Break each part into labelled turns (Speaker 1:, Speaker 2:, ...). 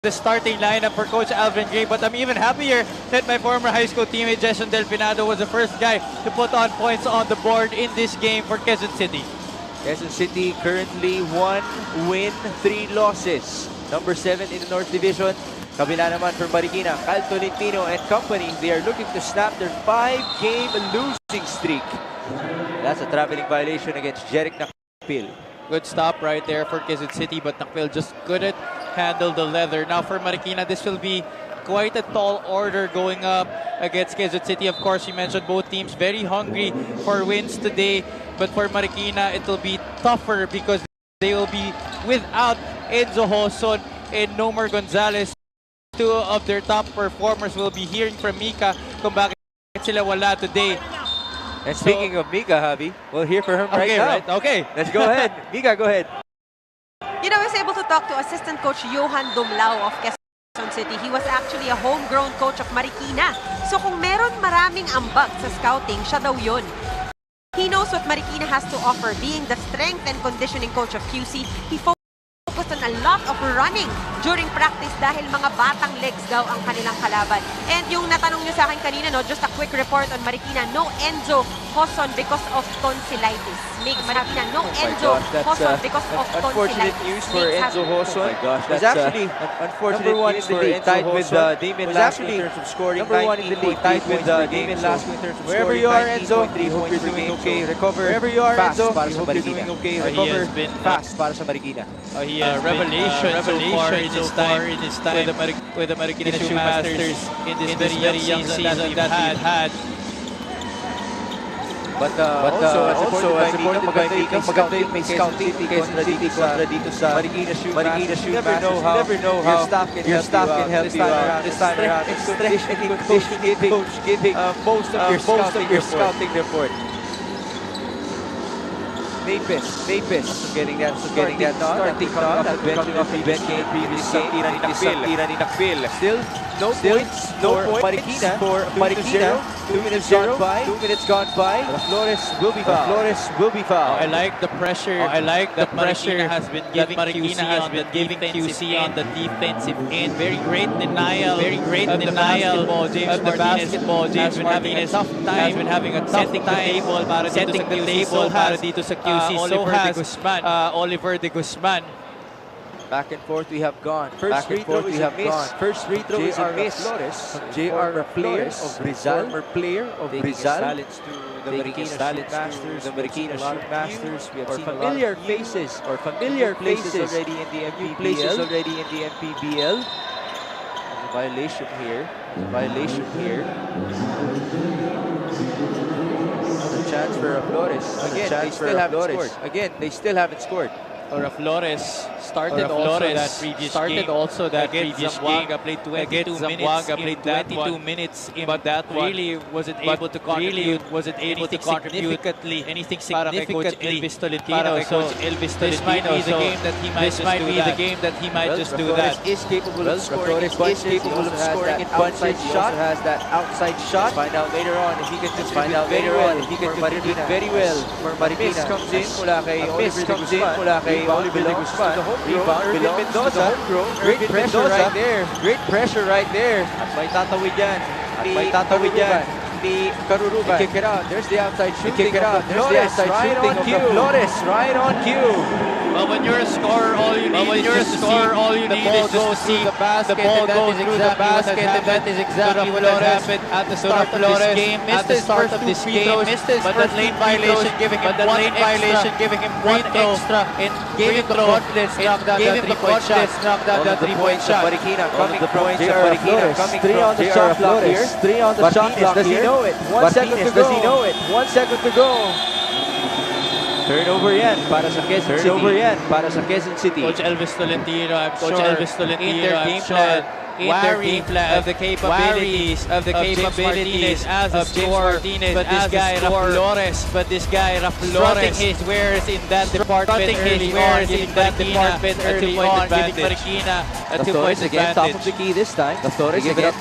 Speaker 1: the starting lineup for Coach Alvin Gray, but I'm even happier that my former high school teammate Jason Del Pinado was the first guy to put on points on the board in this game for Quezon City.
Speaker 2: Quezon City currently 1 win, 3 losses. Number 7 in the North Division. Kabila naman for Marikina, Cal Tolentino and company. They are looking to snap their 5-game losing streak. That's a traveling violation against Jeric Mpbl.
Speaker 1: Good stop right there for Quezon City, but Mpbl just couldn't handle the leather. Now for Marikina, this will be quite a tall order going up against Quezon City. Of course, you mentioned both teams very hungry for wins today, but for Marikina, it will be tougher because they will be without Enzo Hoson and Nomer Gonzalez. Two of their top performers. Will be hearing from Mika kung bakit sila wala today.
Speaker 2: And speaking of Mika, Javi, we'll hear from him right now.
Speaker 1: Right, okay.
Speaker 2: Let's go ahead. Mika, go ahead.
Speaker 3: You know, I was able to talk to assistant coach Johan Dumlao of Quezon City. He was actually a homegrown coach of Marikina. So kung meron maraming ambag sa scouting, siya daw yun. He knows what Marikina has to offer. Being the strength and conditioning coach of QC, he focused on a lot of running during practice dahil mga batang legs daw ang kanilang kalaban. And yung natanong nyo sa akin kanina, no, just a quick report on Marikina, no Enzo Hoson because of tonsillitis. Marikina, no Enzo Hoson because of tonsillitis.
Speaker 2: Unfortunate news for Enzo Hoson.
Speaker 4: Oh my gosh,
Speaker 2: that's actually unfortunate news for Enzo Hoson. With Damien Lasco in terms of scoring. Number 1 in the league, tied with Damien Lasco in terms of scoring. Wherever you are, Enzo, hope you're doing okay. Recover. Wherever you are, Enzo, hope you're doing okay. Recover fast para sa Marikina.
Speaker 1: He has revelation so far in his time with the Marikina Shoemasters in this very young season that we've had.
Speaker 2: But also as supported by Mika, maganda may scouting kontra dito sa Marikina Shoemasters. You never know how your staff can help you out. This time around, conditioning coach giving most of your scouting report. Mapes getting that starting nod at coming off the bench in previous game. Tira ni Mpbl. Still no points for Marikina. 2 minutes gone by. Flores will be fouled.
Speaker 1: I like the pressure. Marikina has been giving QC on the defensive end. Very great denial of the basketball. James Martinez has been having a tough time setting the table para dito sa QC. Oliver de Guzman.
Speaker 2: Back and forth we have gone. First free throw is a miss. J.R. Flores of Rizal. Former player of Rizal. The Marikina Shoemasters. We have seen familiar faces already in the Mpbl. There's a violation here. Another chance for Flores. Again, they still haven't scored.
Speaker 1: Flores started also that previous game. Played 22 minutes in that one. Really wasn't able to contribute significantly para kay Coach Elvis Tolentino. So this might be the game that he might just do that.
Speaker 2: Flores is capable of scoring in bunches. He also has that outside shot. Find out later on if he can contribute very well for Marikina. Miss comes in mula kay Oliver de Guzman. Rebound, Mendoza. Great pressure right there. At may tatawid yan. Ni Karuruban. Kick it out. There's the outside shooting. Flores right on cue.
Speaker 1: Well, when you're a scorer, all you need is to see the ball go through the basket, and that is exactly what happened at the start of this game. Missed his first of this game, but the late violation giving him one extra, and gave him the confidence, knocked down the three-point shot.
Speaker 2: Marikina coming from J.R. Flores. 3 on the shot clock here. 3 on the shot clock. Does he know it? 1 second to go. Turnover yan para sa Quezon City.
Speaker 1: Coach Elvis Tolentino, I'm sure, in their game plan of the capabilities of Martinez as a scorer, but this guy Flores his wares in that department early on, giving Marikina a 2-point
Speaker 2: again, top of the key this time. They give it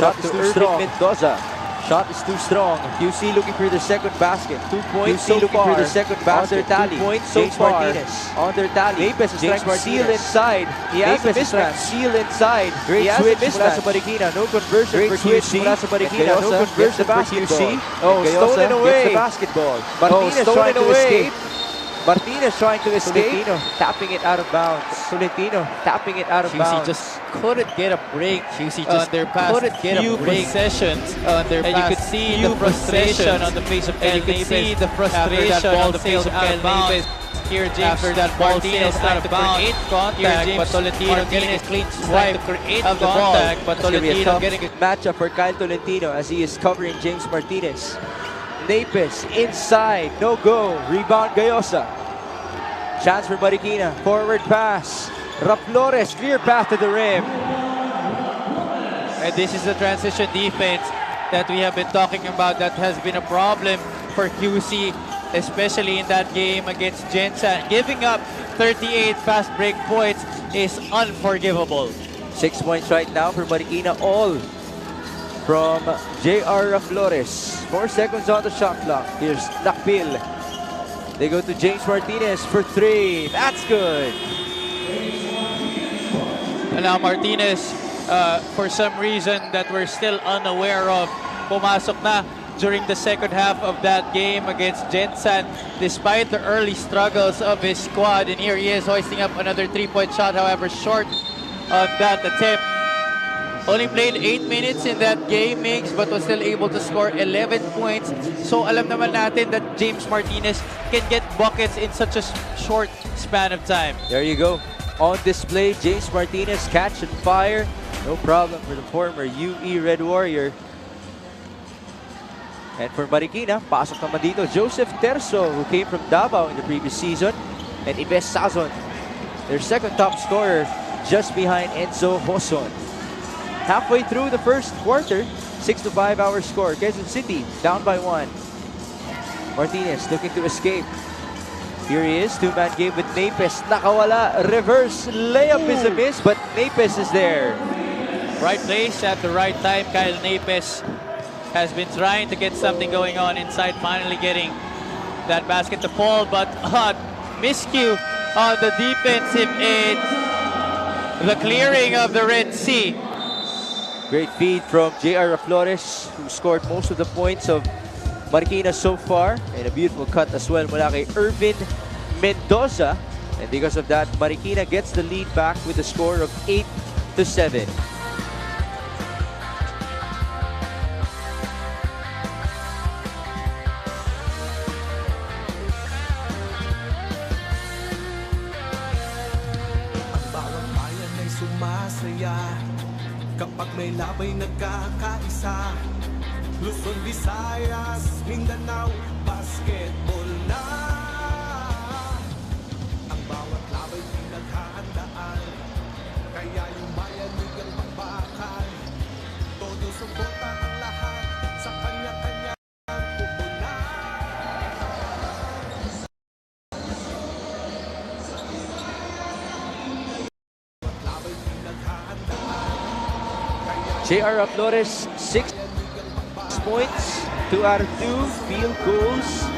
Speaker 2: up to Mendoza. Shot is too strong. QC looking for the second basket. 2 points QC so looking far. For the second basket. On their tally. 2 points so James far. Martinez. On their tally. Napes is trying to seal inside. He has a mismatch. Seal inside. Great switch mula sa Marikina. No conversion Great for QC. Mula sa Marikina. No conversion for QC. Oh, stolen away. Gets the basketball. Martinez trying to escape. Martinez trying to escape. Tolentino tapping it out of bounds. Tolentino tapping it out of bounds.
Speaker 1: QC just couldn't get a break. QC just their past couldn't get a break. Possessions on their and you could see the frustration on the face of Kyle Napes. See the frustration on the face of Kyle Napes. Here James after that ball Martinez trying to create contact, but Tolentino getting a clean swipe to create of the contact, but Tolentino getting a
Speaker 2: matchup for Kyle Tolentino as he is covering James Martinez. Napes inside, no go, rebound Gayosa. Chance for Marikina, forward pass. Raflores, clear path to the rim.
Speaker 1: And this is the transition defense that we have been talking about that has been a problem for QC, especially in that game against Gensan. Giving up 38 fast break points is unforgivable.
Speaker 2: 6 points right now for Marikina, all from J.R. Raflores. 4 seconds on the shot clock. Here's Mpbl. They go to James Martinez for 3. That's good.
Speaker 1: And now Martinez, for some reason that we're still unaware of, pumasok na during the second half of that game against Gensan, despite the early struggles of his squad. And here he is hoisting up another 3-point shot, however short on that attempt. Only played 8 minutes in that game, Mix, but was still able to score 11 points. So alam naman natin that James Martinez can get buckets in such a short span of time.
Speaker 2: There you go. On display, James Martinez, catch and fire. No problem for the former UE Red Warrior. And for Marikina, pasok naman dito, Joseph Terzo, who came from Davao in the previous season, and Ives Sazon, their second top scorer, just behind Enzo Hoson. Halfway through the first quarter, 6-5 our score. Quezon City down by 1. Martinez looking to escape. Here he is, two-man game with Napes. Nakawala, reverse layup is a miss, but Napes is there.
Speaker 1: Right place at the right time. Kyle Napes has been trying to get something going on inside, finally getting that basket to fall, but miscue on the defensive end. The clearing of the Red Sea.
Speaker 2: Great feed from J.R. Flores, who scored most of the points of Marikina so far. And a beautiful cut as well mula kay Irvin Mendoza. And because of that, Marikina gets the lead back with a score of 8-7.
Speaker 4: Kapag may labay nagkakaisa, Luzon, Visayas, Mindanao, basketball na. Ang bawat labay pinaghahandaan, kaya yung mayanig ang pagbakal. Todo suporta ang lahat sa kanya-kanyang pupunan.
Speaker 2: J.R. Flores, 6 points, 2 out of 2 field goals.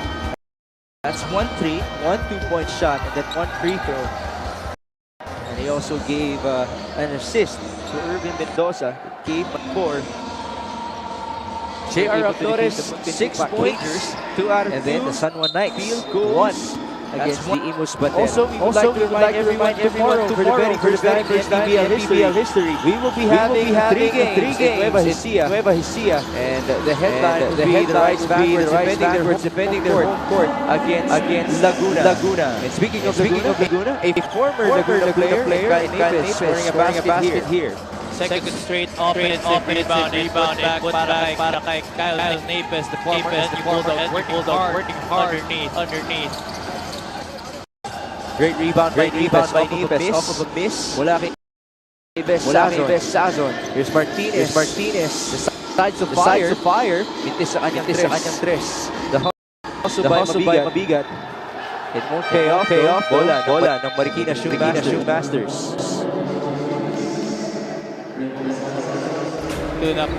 Speaker 2: That's 1 3, 1 2-point shot, and then 1 free throw. And he also gave an assist to Irvin Mendoza, gave 4. J.R. Flores, 6 points, 2 out of 2. And then the San Juan Knights, field goals. Against the Imus Bater. Also, we would like to remind everyone for the very first time in Mpbl history, we will be having 3 games in Nueva Ecija. And the headline will be the Rights Vanguards defending their home court against Laguna. And speaking of Laguna, a former Laguna player, Kyle Napes, scoring a basket here.
Speaker 1: Second straight offensive rebound back para kay Kyle Napes, the former Bulldog, working hard underneath.
Speaker 2: Great rebound by Napes off of a miss. Mula kay Ives Sazon. Here's Martinez. The sides of fire. Mintis sa kanyang tres. The hustle by Mabigat. It won't pay off. Bola ng Marikina Shooting Masters.
Speaker 1: Good enough.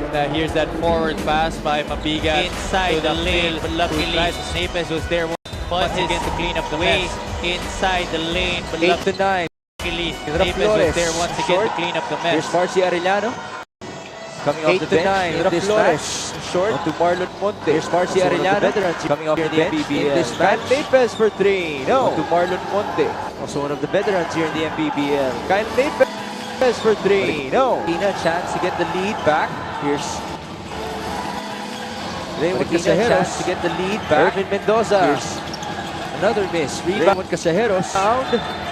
Speaker 1: Here's that forward pass by Mabiga inside the lane, but luckily Napes was there once again to clean up the mess. Inside the lane, but
Speaker 2: 8 to 9.
Speaker 1: luckily Napes was there once again to clean up the mess.
Speaker 2: Here's Marcy Arellano. Coming off the bench in this match. Short to Marlon Monte. Here's Marcy Arellano. Coming off the bench in this match. Napes for 3. No. To Marlon Monte. Also one of the veterans here in the Mpbl. Kyle Napes for 3. No. Marikina, chance to get the lead back. Here's Raymond Casajeros to get the lead back. Irvin Mendoza. Here's another miss. Rebound Casajeros.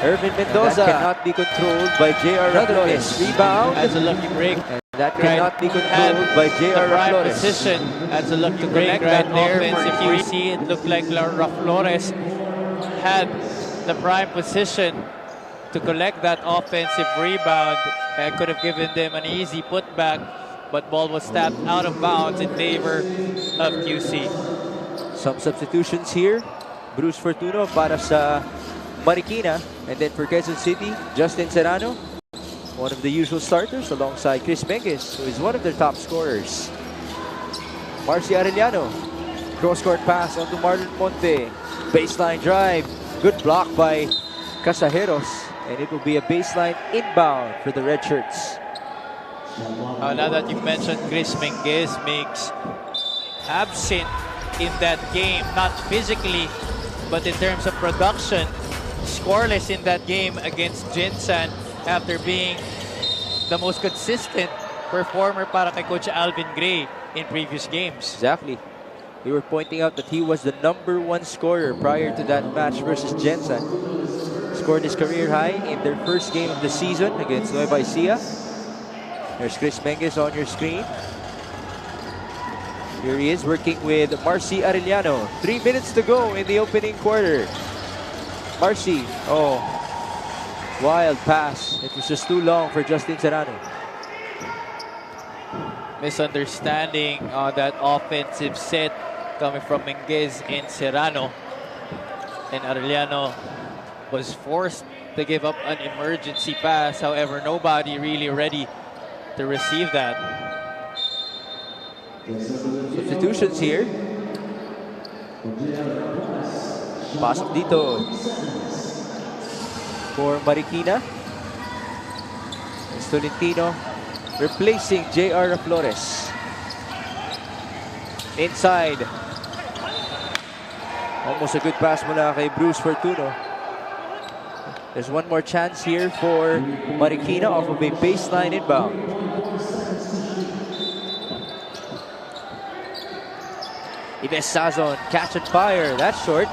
Speaker 2: Irvin Mendoza. That cannot be controlled by J.R. Another miss. Rebound.
Speaker 1: That's a lucky break.
Speaker 2: And that cannot be controlled by J.R. Flores.
Speaker 1: Position. That's a lucky break right there. If you see, it looked like Flores had the prime position to collect that offensive rebound. Could have given them an easy putback, but ball was tapped out of bounds in favor of QC.
Speaker 2: Some substitutions here. Bruce Fortuno para sa Marikina. And then for Quezon City, Justin Serrano, one of the usual starters, alongside Chris Menges, who is one of their top scorers. Marcy Arellano, cross-court pass onto Marlon Monte. Baseline drive. Good block by Casajeros. And it will be a baseline inbound for the Red Shirts.
Speaker 1: Now that you mentioned Chris Menges makes absent in that game, not physically, but in terms of production, scoreless in that game against Jinsan after being the most consistent performer para kay Coach Alvin Gray in previous games.
Speaker 2: Exactly. We were pointing out that he was the #1 scorer prior to that match versus Jinsan. Scored his career high in their first game of the season against Nueva Ecija. There's Chris Menges on your screen. Here he is working with Marcy Arellano. 3 minutes to go in the opening quarter. Marcy, wild pass. It was just too long for Justin Serrano.
Speaker 1: Misunderstanding on that offensive set coming from Menges and Serrano. And Arellano was forced to give up an emergency pass. However, nobody really ready to receive that.
Speaker 2: Substitutions here. Pasok dito for Marikina. Tolentino replacing J.R. Flores. Inside. Almost a good pass mula kay Bruce Fortuno. There's one more chance here for Marikina off of a baseline inbound. Ives Sazon, catch and fire. That's short.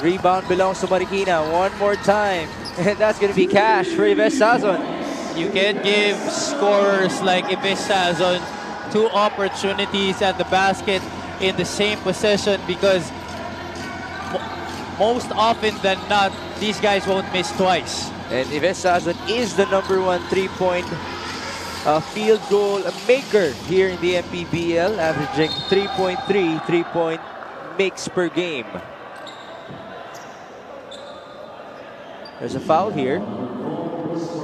Speaker 2: Rebound belongs to Marikina. One more time. And that's going to be cash for Ives Sazon.
Speaker 1: You can give scorers like Ives Sazon 2 opportunities at the basket in the same possession, because most often than not, these guys won't miss twice.
Speaker 2: And Ives Sazon is the #1 3-point field goal maker here in the Mpbl, averaging 3.3 3-point makes per game. There's a foul here.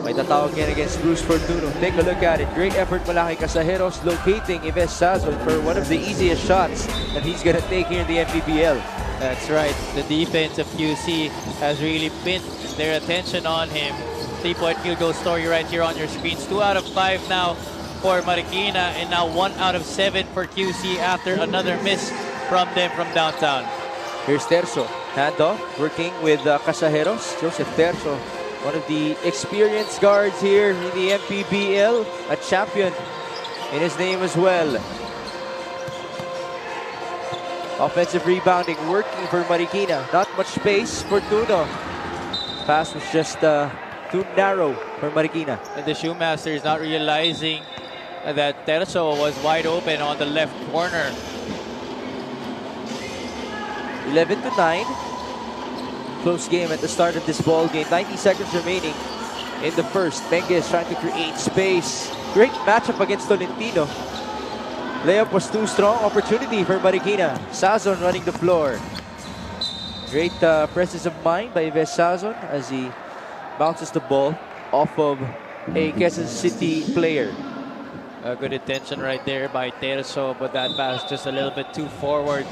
Speaker 2: May tatawag yan against Bruce Fortuno. Take a look at it. Great effort mula kay Casajeros, locating Ives Sazon for one of the easiest shots that he's gonna take here in the Mpbl.
Speaker 1: That's right. The defense of QC has really pinned their attention on him. 3-point field goal story right here on your screens. 2 out of 5 now for Marikina, and now 1 out of 7 for QC after another miss from them from downtown.
Speaker 2: Here's Terzo. Handoff, working with Casajeros. Joseph Terzo, one of the experienced guards here in the Mpbl. A champion in his name as well. Offensive rebounding working for Marikina. Not much space for Fortuno. Pass was just too narrow for Marikina.
Speaker 1: And the Shoemaster is not realizing that Terzo was wide open on the left corner.
Speaker 2: 11 to 9. Close game at the start of this ball game. 90 seconds remaining in the first. Menges trying to create space. Great matchup against Tolentino. Layup was too strong. Opportunity for Marikina. Sazon running the floor. Great presence of mind by Ives Sazon as he bounces the ball off of a Quezon City player.
Speaker 1: A good intention right there by Terzo, but that pass just a little bit too forward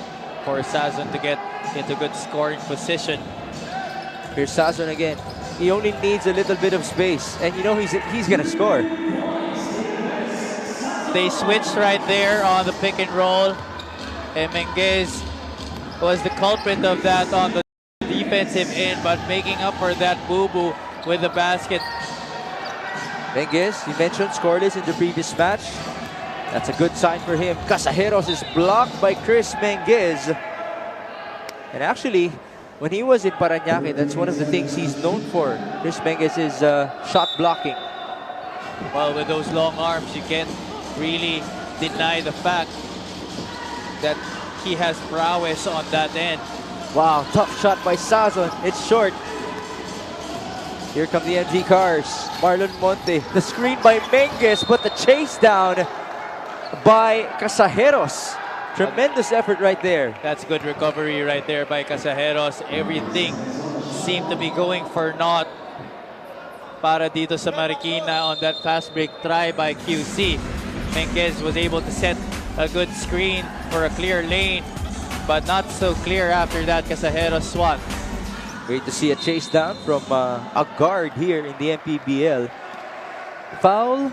Speaker 1: for Sazon to get into good scoring position.
Speaker 2: Here's Sazon again. He only needs a little bit of space, and you know he's gonna score.
Speaker 1: They switched right there on the pick and roll, and Menguez was the culprit of that on the defensive end, but making up for that boo-boo with the basket.
Speaker 2: Menguez, you mentioned scoreless in the previous match. That's a good sign for him. Casajeros is blocked by Chris Menguez. And actually, when he was in Parañaque, that's one of the things he's known for. Chris Menguez is shot blocking.
Speaker 1: Well, with those long arms, you can't really deny the fact that he has prowess on that end.
Speaker 2: Wow, tough shot by Sazon. It's short. Here come the MG cars. Marlon Monte. The screen by Menguez, but the chase down by Casajeros. Tremendous effort right there.
Speaker 1: That's good recovery right there by Casajeros. Everything seemed to be going for naught para dito sa Marikina on that fast break try by QC. Menguez was able to set a good screen for a clear lane, but not so clear after that Casajeros swat.
Speaker 2: Great to see a chase down from a guard here in the Mpbl. Foul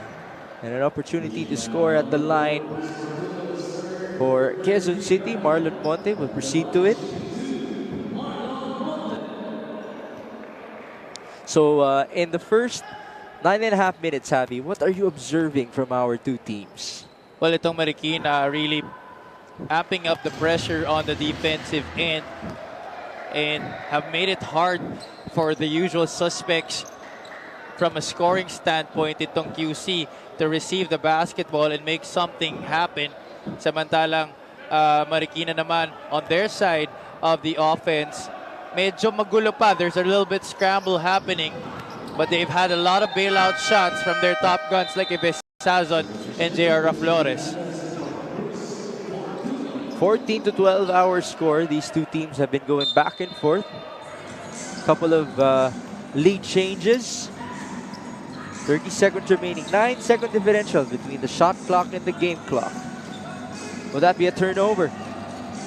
Speaker 2: and an opportunity to score at the line for Quezon City. Marlon Monte will proceed to it. So in the first 9.5 minutes, Javi, what are you observing from our two teams?
Speaker 1: Well, itong Marikina really amping up the pressure on the defensive end and have made it hard for the usual suspects from a scoring standpoint, itong QC, to receive the basketball and make something happen. Samantalang Marikina naman on their side of the offense, medyo magulo pa. There's a little bit scramble happening, but they've had a lot of bailout shots from their top guns like Sazon and J.R. Flores.
Speaker 2: 14 to 12 hour score. These two teams have been going back and forth. Couple of lead changes. 30 seconds remaining. 9-second differential between the shot clock and the game clock. Will that be a turnover?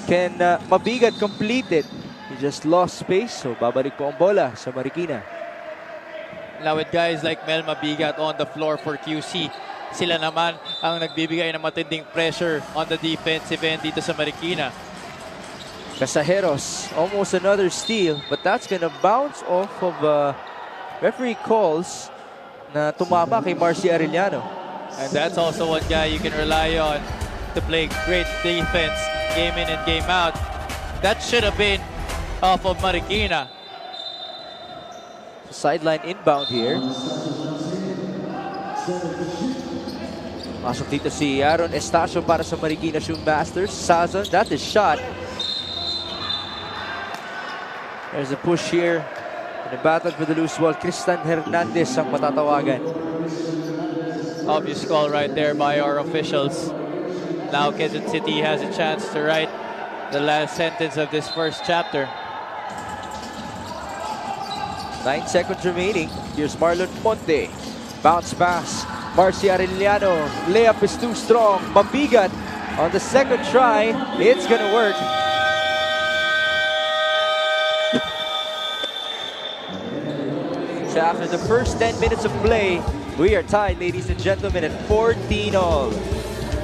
Speaker 2: Can Mabigat complete it? He just lost space, so babalik po ang bola sa Marikina.
Speaker 1: Now with guys like Mel Mabigat on the floor for QC, sila naman ang nagbibigay ng matinding pressure on the defensive end dito sa Marikina.
Speaker 2: Casajeros, almost another steal, but that's gonna bounce off of referee calls na tumama kay Marcy Arellano.
Speaker 1: And that's also one guy you can rely on to play great defense game in and game out. That should have been off of Marikina.
Speaker 2: Sideline inbound here. Pasok dito si Aaron Estacio para sa Marikina Shoe Masters. Sazon, that is shot. There's a push here. In the battle for the loose ball, Tristan Hernandez ang matatawagan.
Speaker 1: Obvious call right there by our officials. Now Quezon City has a chance to write the last sentence of this first chapter.
Speaker 2: 9 seconds remaining. Here's Marlon Monte. Bounce pass. Marcy Arellano. Layup is too strong. Mabigat on the second try. It's gonna work. So after the first 10 minutes of play, we are tied, ladies and gentlemen, at 14-all.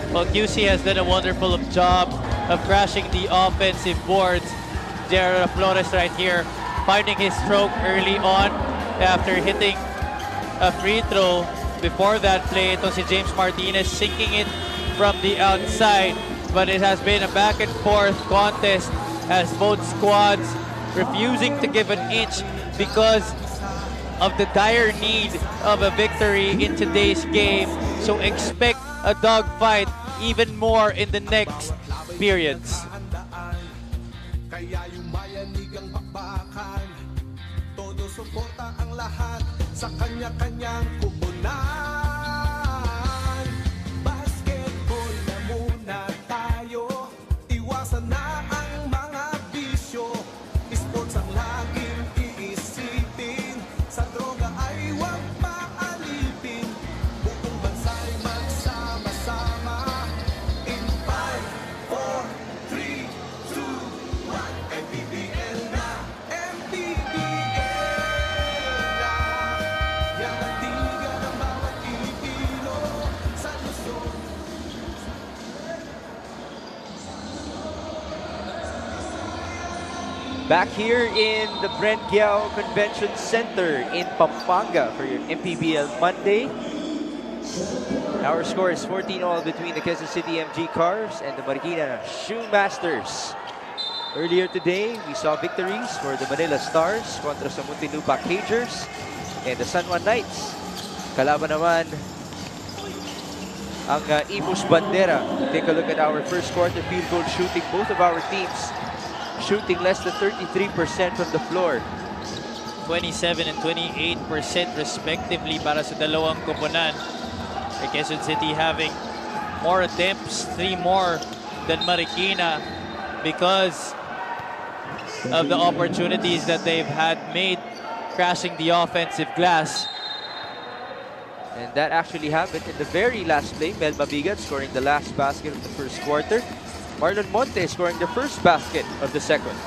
Speaker 1: Well, QC has done a wonderful job of crashing the offensive boards. J.R. Flores right here, finding his stroke early on after hitting a free throw. Before that play, ito si James Martinez sinking it from the outside. But it has been a back and forth contest as both squads refusing to give an inch because of the dire need of a victory in today's game. So expect a dogfight even more in the next periods.
Speaker 4: Kaya yumayanig ang bakbakan, todo suporta ang lahat sa kanya-kanyang kupunan. Basketball na muna tayo, iwasan na ang mga bisyo. Sports ang laging iisipin, sa droga ay huwag maalipin. Buong bansa'y magsama-sama.
Speaker 2: Back here in the Brengiao Convention Center in Pampanga for your Mpbl Monday. Our score is 14-all between the Quezon City MG Cars and the Marikina Shoemasters. Earlier today, we saw victories for the Manila Stars kontra sa Muntinlupa Cagers and the San Juan Knights. Kalaban naman ang Imus Bandera. Take a look at our first quarter field goal shooting. Both of our teams shooting less than 33% from the floor.
Speaker 1: 27 and 28% respectively para sa dalawang koponan. Quezon City having more attempts, 3 more than Marikina because of the opportunities that they've had made crashing the offensive glass.
Speaker 2: And that actually happened in the very last play. Mpbl scoring the last basket of the first quarter. Marlon Monte scoring the first basket of the second.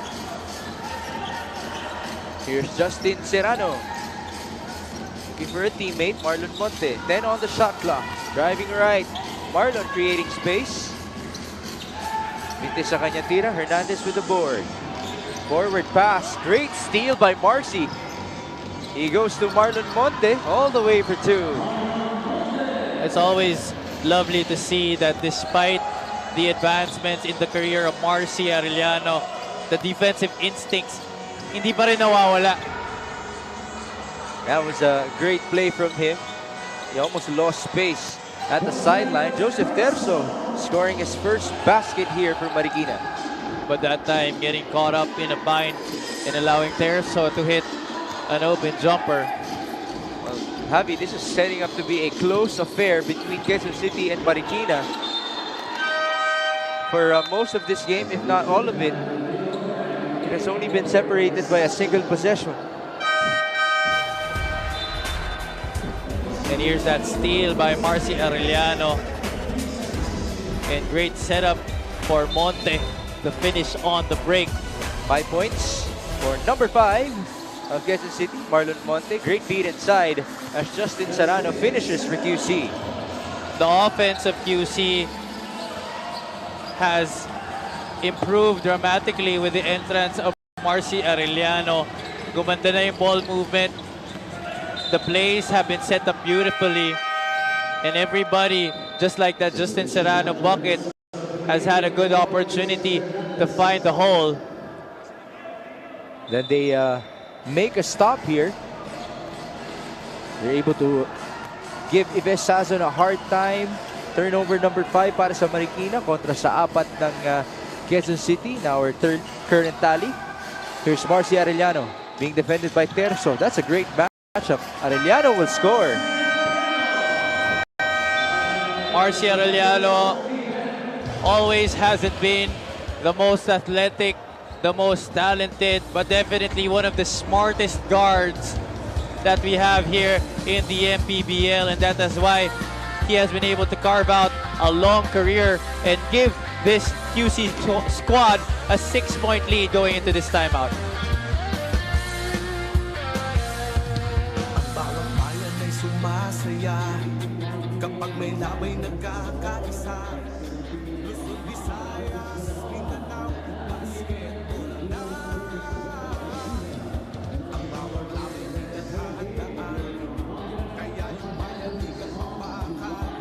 Speaker 2: Here's Justin Serrano. Looking for a teammate, Marlon Monte. 10 on the shot clock. Driving right. Marlon creating space. Vintes sa kanya tira. Hernandez with the board. Forward pass. Great steal by Marcy. He goes to Marlon Monte all the way for 2.
Speaker 1: It's always lovely to see that despite the advancements in the career of Marcy Arellano, the defensive instincts hindi pa rin nawawala.
Speaker 2: That was a great play from him. He almost lost space at the sideline. Joseph Terzo scoring his first basket here for Marikina.
Speaker 1: But that time getting caught up in a bind and allowing Terzo to hit an open jumper.
Speaker 2: Well, Javi, this is setting up to be a close affair between Quezon City and Marikina. For most of this game, if not all of it, it has only been separated by a single possession.
Speaker 1: And here's that steal by Marcy Arellano. And great setup for Monte to finish on the break.
Speaker 2: 5 points for number 5 of Quezon City, Marlon Monte. Great beat inside as Justin Serrano finishes for QC.
Speaker 1: The offense of QC has improved dramatically with the entrance of Marcy Arellano. Gumanda na yung ball movement. The plays have been set up beautifully. And everybody, just like that Justin Serrano bucket, has had a good opportunity to find the hole.
Speaker 2: Then they make a stop here. They're able to give Ives Sazon a hard time. Turnover number 5 para sa Marikina kontra sa 4 ng Quezon City. Now our third current tally. Here's Marcy Arellano being defended by Terzo. That's a great matchup. Arellano will score.
Speaker 1: Marcy Arellano always hasn't been the most athletic, the most talented, but definitely one of the smartest guards that we have here in the Mpbl, and that is why he has been able to carve out a long career and give this QC squad a 6-point lead going into this timeout.
Speaker 4: Ang bawat bayan ay sumasaya kapag may labay nagkakaisa. Luzon, Visayas, Mindanao, basketball na. Ang bawat labay ay naghahandaan, kaya yung bayan di ka mapakal.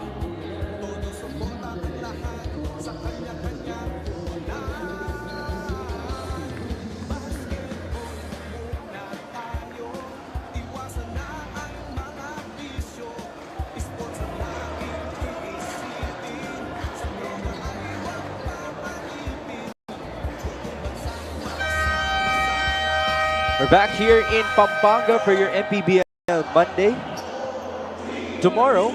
Speaker 4: Todo suporta ng lahat sa kanya-kanyang unan.
Speaker 2: We're back here in Pampanga for your Mpbl Monday. Tomorrow,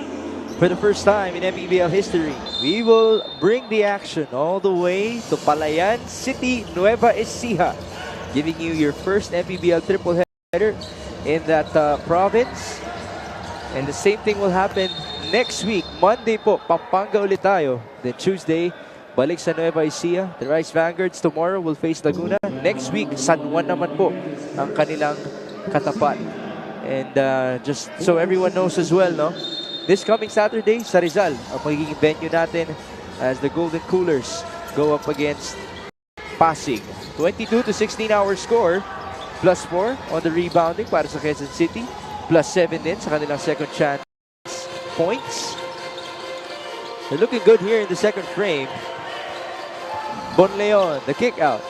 Speaker 2: for the first time in Mpbl history, we will bring the action all the way to Palayan City, Nueva Ecija, giving you your first Mpbl triple header in that province. And the same thing will happen next week. Monday po, Pampanga ulit tayo. Then Tuesday, balik sa Nueva Ecija. The Rice Vanguards tomorrow will face Laguna. Next week, San Juan naman po ang kanilang katapat. And just so everyone knows as well, no? This coming Saturday, sa Rizal, ang magiging venue natin as the Golden Coolers go up against passing. 22-16 our score. +4 on the rebounding para sa Quezon City. +7 din sa kanilang second chance points. They're looking good here in the second frame. Bonleon, the kick out.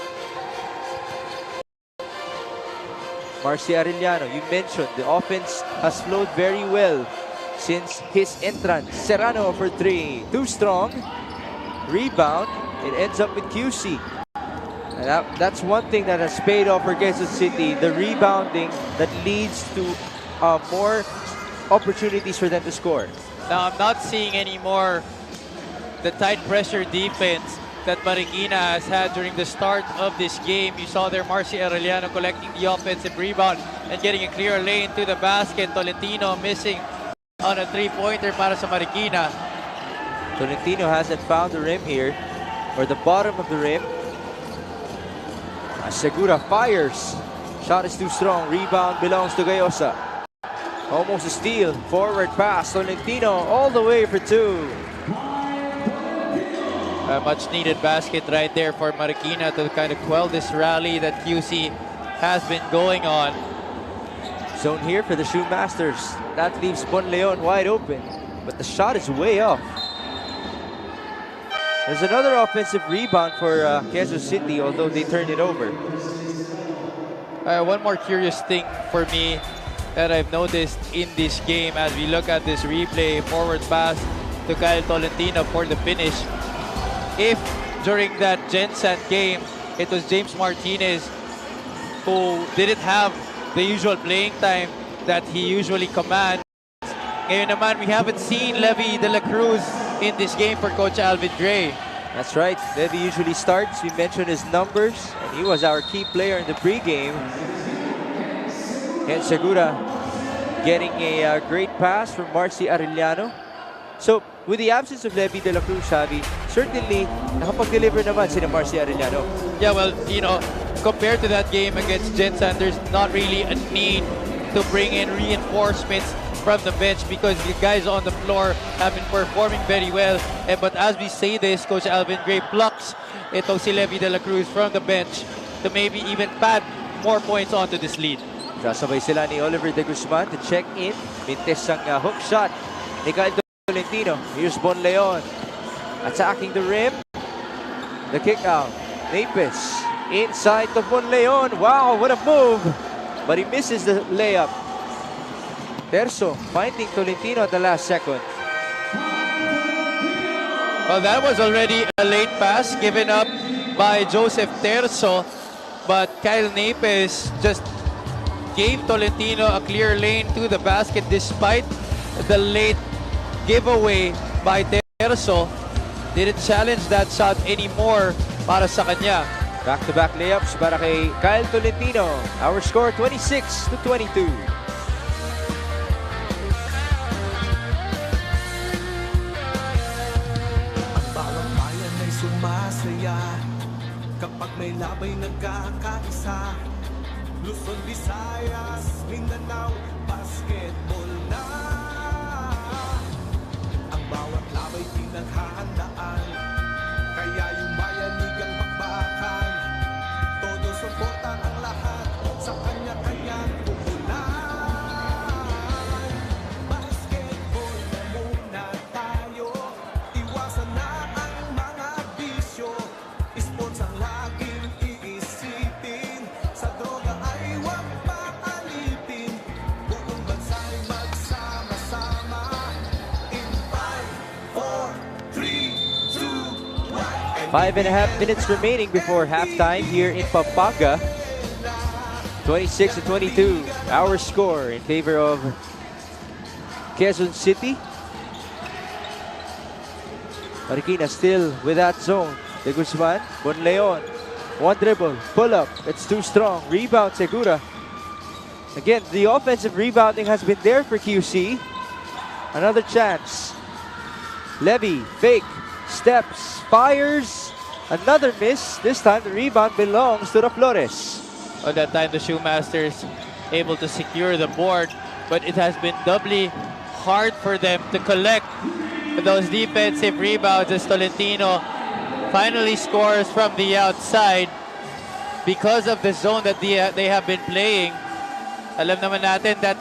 Speaker 2: Marcy Arellano, you mentioned the offense has flowed very well since his entrance. Serrano for 3. Too strong. Rebound. It ends up with QC. And that's one thing that has paid off for Quezon City. The rebounding that leads to more opportunities for them to score.
Speaker 1: Now, I'm not seeing anymore the tight pressure defense that Marikina has had during the start of this game. You saw there Marcy Arellano collecting the offensive rebound and getting a clear lane to the basket. Tolentino missing on a three-pointer para sa Marikina.
Speaker 2: Tolentino hasn't found the rim here, or the bottom of the rim. Segura fires. Shot is too strong. Rebound belongs to Gayosa. Almost a steal. Forward pass. Tolentino all the way for 2.
Speaker 1: A much needed basket right there for Marikina to kind of quell this rally that QC has been going on.
Speaker 2: Zone here for the Shoemasters. That leaves Bonleon wide open, but the shot is way off. There's another offensive rebound for Quezon City, although they turned it over.
Speaker 1: One more curious thing for me that I've noticed in this game as we look at this replay, forward pass to Kyle Tolentino for the finish. If during that Gensan game, it was James Martinez who didn't have the usual playing time that he usually commands, ngayon naman we haven't seen Levy de la Cruz in this game for Coach Alvin Gray.
Speaker 2: That's right. Levy usually starts. We mentioned his numbers, and he was our key player in the pregame. And Segura getting a great pass from Marcy Arellano. So, with the absence of Levy de la Cruz, Xavi, certainly nakapag-deliver naman sina Marcy Arellano.
Speaker 1: Yeah, well, you know, compared to that game against Gensan, there's not really a need to bring in reinforcements from the bench because the guys on the floor have been performing very well. But as we say this, Coach Alvin Gray plucks itong si Levy de la Cruz from the bench to maybe even pad more points onto this lead.
Speaker 2: Sasabay sila ni Oliver de Guzman to check in. Mintes ang hook shot ni Kyle Tolentino. Here's Bonleon attacking the rim. The kick out. Napes inside to Bonleon. Wow, what a move! But he misses the layup. Terzo finding Tolentino at the last second.
Speaker 1: Well, that was already a late pass given up by Joseph Terzo, but Kyle Napes just gave Tolentino a clear lane to the basket despite the late giveaway by Terzo. Didn't challenge that shot anymore para sa kanya.
Speaker 2: Back-to-back layups para kay Kyle Tolentino. Our score 26-22.
Speaker 4: Sumasaya kapag may labay nagkakaisa. Luzon, Visayas, Mindanao, basketball na. Ang bawat labay pinaghahandaan, kaya yung bayanigang bakbakan. Todo suporta ang lahat sa kanya-kanyang puhunan. Basketball na muna tayo, iwasan na ang mga bisyo. Sports ang laging iisipin, sa droga ay huwag maalipin. Buong bansa'y magsama-sama. In 5, 4, 3, 2, 1.
Speaker 2: 5.5 minutes remaining before halftime here in Pampanga. 26-22. Our score in favor of Quezon City. Marikina still with that zone. De Guzman, Bonleon, one dribble, pull up, it's too strong, rebound Segura. Again, the offensive rebounding has been there for QC. Another chance. Levy, fake, steps, fires, another miss. This time the rebound belongs to the Flores.
Speaker 1: On that time, the Shoemasters able to secure the board, but it has been doubly hard for them to collect those defensive rebounds as Tolentino finally scores from the outside. because of the zone that they have been playing. Alam naman natin that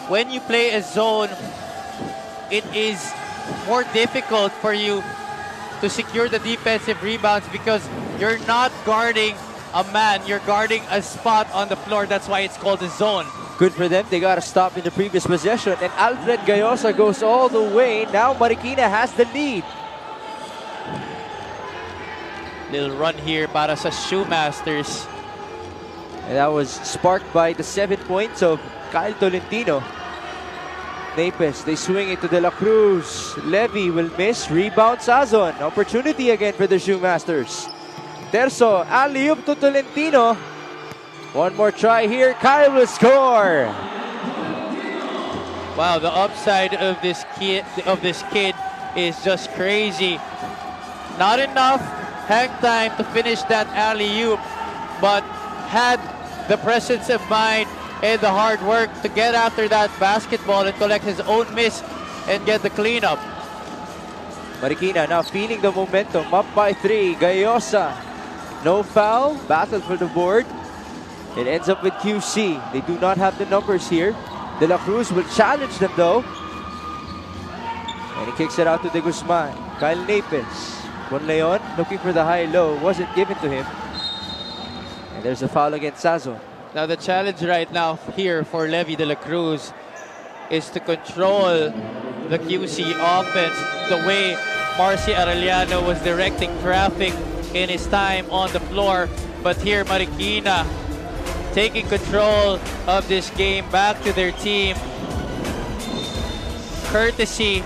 Speaker 1: when you play a zone, it is more difficult for you to secure the defensive rebounds because you're not guarding a man, you're guarding a spot on the floor. That's why it's called a zone.
Speaker 2: Good for them. They got to stop in the previous possession. And Alfred Gayosa goes all the way. Now Marikina has the lead.
Speaker 1: Little run here para sa Shoemasters.
Speaker 2: And that was sparked by the 7 points of Kyle Tolentino. Napes, they swing it to De La Cruz. Levy will miss. Rebound Sazon. Opportunity again for the Shoemasters. Terzo, alley-oop to Tolentino. One more try here. Kyle will score.
Speaker 1: Wow, the upside of this kid is just crazy. Not enough hang time to finish that alley-oop, but had the presence of mind and the hard work to get after that basketball and collect his own miss and get the cleanup.
Speaker 2: Marikina now feeling the momentum. Up by 3. Gayosa. No foul. Battle for the board. It ends up with QC. They do not have the numbers here. De La Cruz will challenge them though. And he kicks it out to De Guzman. Kyle Napes. Juan Leon looking for the high-low. Wasn't given to him. And there's a foul against Sazon.
Speaker 1: Now the challenge right now here for Levy De La Cruz is to control the QC offense the way Marcy Arellano was directing traffic in his time on the floor. But here Marikina taking control of this game back to their team, courtesy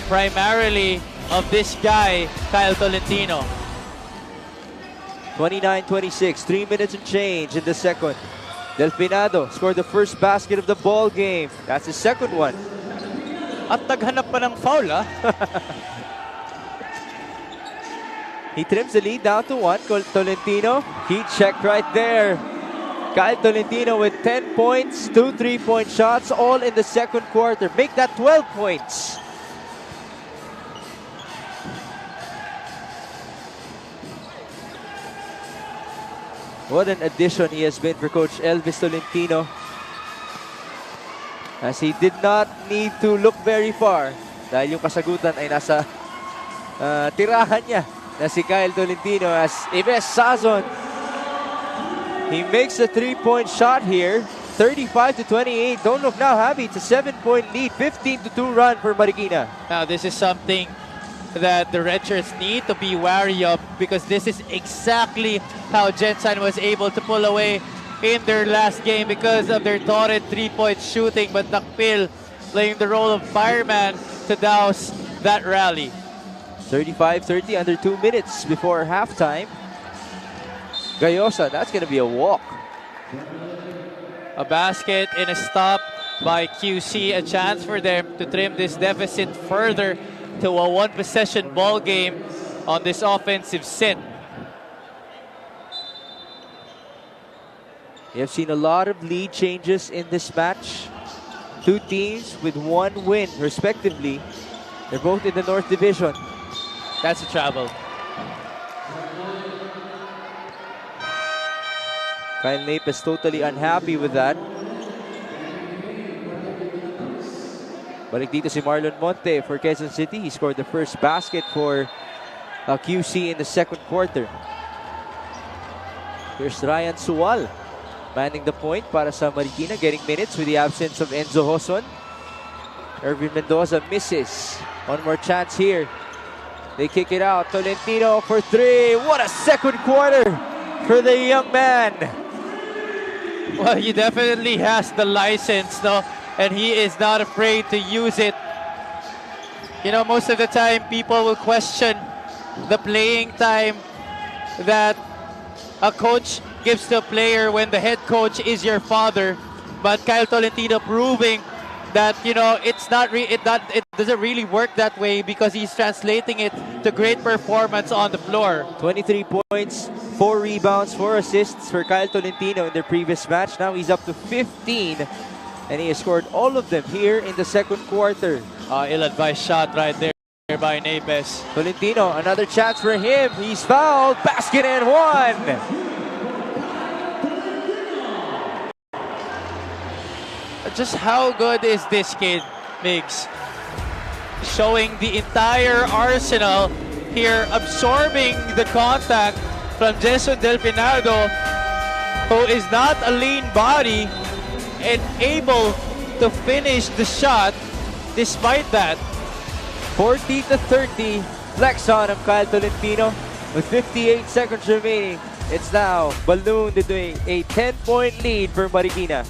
Speaker 1: primarily of this guy, Kyle Tolentino.
Speaker 2: 29-26, 3 minutes and change in the second. Delfinado scored the first basket of the ball game. That's his second one.
Speaker 1: At naghanap pa ng foul, ah.
Speaker 2: He trims the lead down to 1. Tolentino, he checked right there. Kyle Tolentino with 10 points, 2 3-point shots, all in the second quarter. Make that 12 points. What an addition he has been for Coach Elvis Tolentino, as he did not need to look very far dahil yung kasagutan ay nasa tirahan niya na si Kyle Tolentino. As Ives Sazon, he makes a 3-point shot here. 35-28. Don't look now, Javi. It's a 7-point lead. 15-2 run for Marikina.
Speaker 1: Now this is something that the Redshirts need to be wary of, because this is exactly how Gensan was able to pull away in their last game because of their torrid 3-point shooting, but Mpbl playing the role of fireman to douse that rally.
Speaker 2: 35-30, under 2 minutes before halftime. Gayosa, that's going to be a walk.
Speaker 1: A basket and a stop by QC, a chance for them to trim this deficit further to a 1-possession ball game on this offensive set.
Speaker 2: We have seen a lot of lead changes in this match. 2 teams with 1 win, respectively. They're both in the North Division.
Speaker 1: That's a travel.
Speaker 2: Kyle Napes totally unhappy with that. Balik dito si Marlon Monte for Quezon City. He scored the first basket for QC in the second quarter. Here's Ryan Suwal manning the point para sa Marikina, getting minutes with the absence of Enzo Hoson. Ervin Mendoza misses. One more chance here. They kick it out. Tolentino for 3. What a second quarter for the young man.
Speaker 1: Well, he definitely has the license, no? And he is not afraid to use it. You know, most of the time people will question the playing time that a coach gives to a player when the head coach is your father. But Kyle Tolentino proving that, you know, it doesn't really work that way, because he's translating it to great performance on the floor.
Speaker 2: 23 points, 4 rebounds, 4 assists for Kyle Tolentino in their previous match. Now he's up to 15. And he has scored all of them here in the second quarter.
Speaker 1: Ill-advised shot right there by Napes.
Speaker 2: Tolentino, another chance for him. He's fouled. Basket and 1.
Speaker 1: just how good is this kid, Migs? Showing the entire arsenal here, absorbing the contact from Jason Del Pinado, who is not a lean body and able to finish the shot despite that.
Speaker 2: 40-30, flex on of Kyle Tolentino with 58 seconds remaining. It's now ballooned into a 10-point lead for Marikina.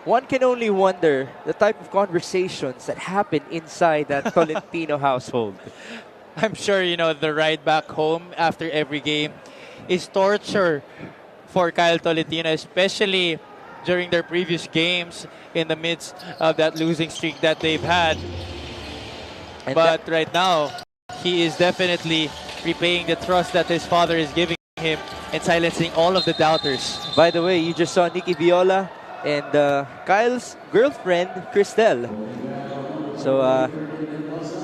Speaker 2: One can only wonder the type of conversations that happen inside that Tolentino household.
Speaker 1: I'm sure, you know, the ride back home after every game is torture for Kyle Tolentino, especially during their previous games in the midst of that losing streak that they've had.
Speaker 2: And
Speaker 1: but right now, he is definitely repaying the trust that his father is giving him and silencing all of the doubters.
Speaker 2: By the way, you just saw Nikki Viola and Kyle's girlfriend, Cristel. So,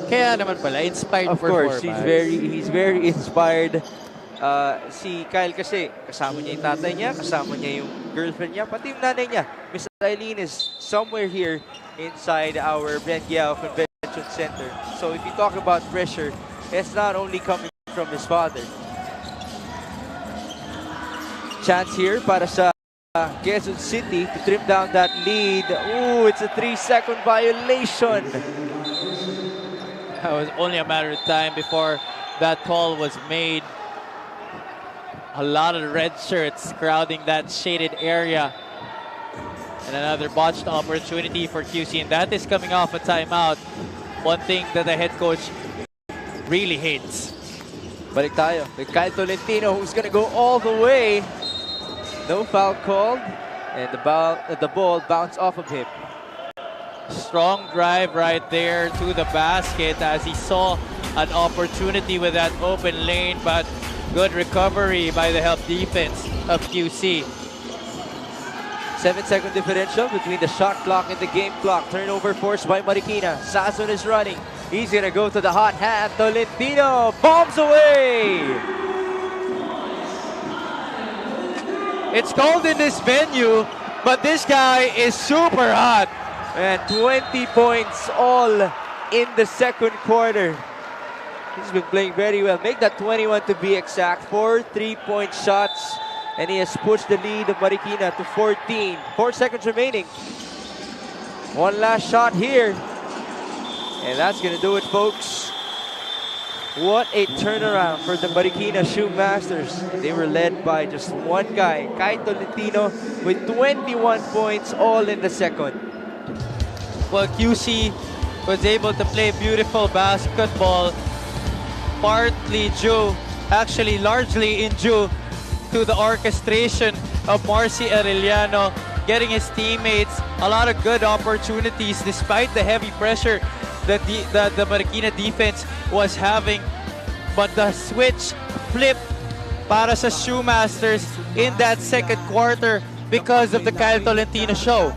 Speaker 1: kaya naman pala, inspired
Speaker 2: of course,
Speaker 1: performance.
Speaker 2: he's very inspired. Si Kyle kasi, kasama niya yung tatay niya, kasama niya yung girlfriend niya, pati yung nanay niya. Miss Eileen is somewhere here inside our Benguiao Convention Center. So if you talk about pressure, it's not only coming from his father. Chance here para sa Quezon City to trim down that lead. Ooh, it's a 3-second violation.
Speaker 1: It was only a matter of time before that call was made. A lot of red shirts crowding that shaded area. And another botched opportunity for QC, and that is coming off a timeout. One thing that the head coach really hates.
Speaker 2: Balik tayo with Kyle Tolentino, who's gonna go all the way. No foul called, and the ball bounced off of him.
Speaker 1: Strong drive right there to the basket as he saw an opportunity with that open lane, but good recovery by the help defense of QC.
Speaker 2: 7-second differential between the shot clock and the game clock. Turnover forced by Marikina. Sazon is running. He's gonna go to the hot hand. Tolentino bombs away.
Speaker 1: It's cold in this venue, but this guy is super hot.
Speaker 2: And 20 points all in the second quarter. He's been playing very well. Make that 21 to be exact. 4 3-point shots. And he has pushed the lead of Marikina to 14. 4 seconds remaining. One last shot here. And that's going to do it, folks. What a turnaround for the Marikina Shoe Masters. They were led by just one guy, Kyle Tolentino, with 21 points all in the second.
Speaker 1: Well, QC was able to play beautiful basketball, partly due, actually largely due to the orchestration of Marcy Arellano, getting his teammates a lot of good opportunities despite the heavy pressure that the Marikina defense was having. But the switch flipped para sa Shoemasters in that second quarter because of the Kyle Tolentino show.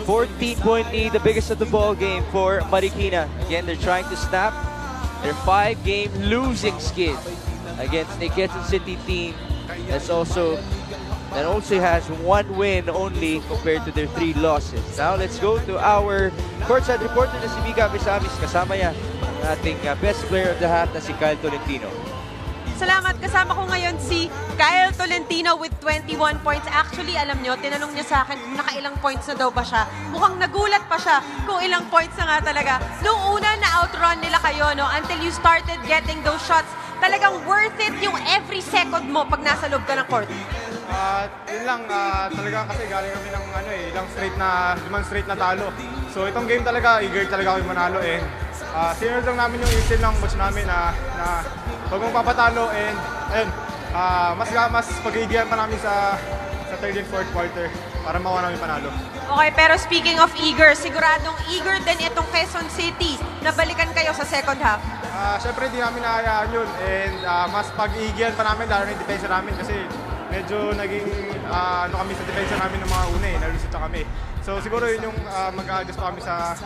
Speaker 2: 14-point lead, the biggest of the ball game for Marikina. Again, they're trying to snap their 5-game losing skid against a Quezon City team that also has one win only compared to their 3 losses. Now let's go to our courtside reporter na si Mika Bisamis. Kasama niya ang ating best player of the half na si Kyle Tolentino.
Speaker 3: Salamat. Kasama ko ngayon si Kyle Tolentino with 21 points. Actually, alam nyo, tinanong niya sa akin kung nakailang points na daw ba siya. Mukhang nagulat pa siya kung ilang points na nga talaga. Nung una na outrun nila kayo, no, until you started getting those shots talagang worth it yung every second mo pag nasa loob ka ng court?
Speaker 5: Yun lang, talaga kasi galing kami ng limang straight na talo. So itong game talaga, eager talaga kami manalo and sinunod lang namin yung instill ng coach namin na huwag mong papatalo and ayun, mas pag-iigihan pa namin sa third and fourth quarter para makuha namin panalo.
Speaker 3: Okay, pero speaking of eager, siguradong eager din itong Quezon City na balikan kayo sa second half.
Speaker 5: Siyempre hindi namin naayaan yun and mas pag-iigihan pa namin lalo na yung depensa namin kasi medyo naging kami sa depensa namin ng mga una nalusot na kami. So siguro yun yung mag-a-adjust pa kami sa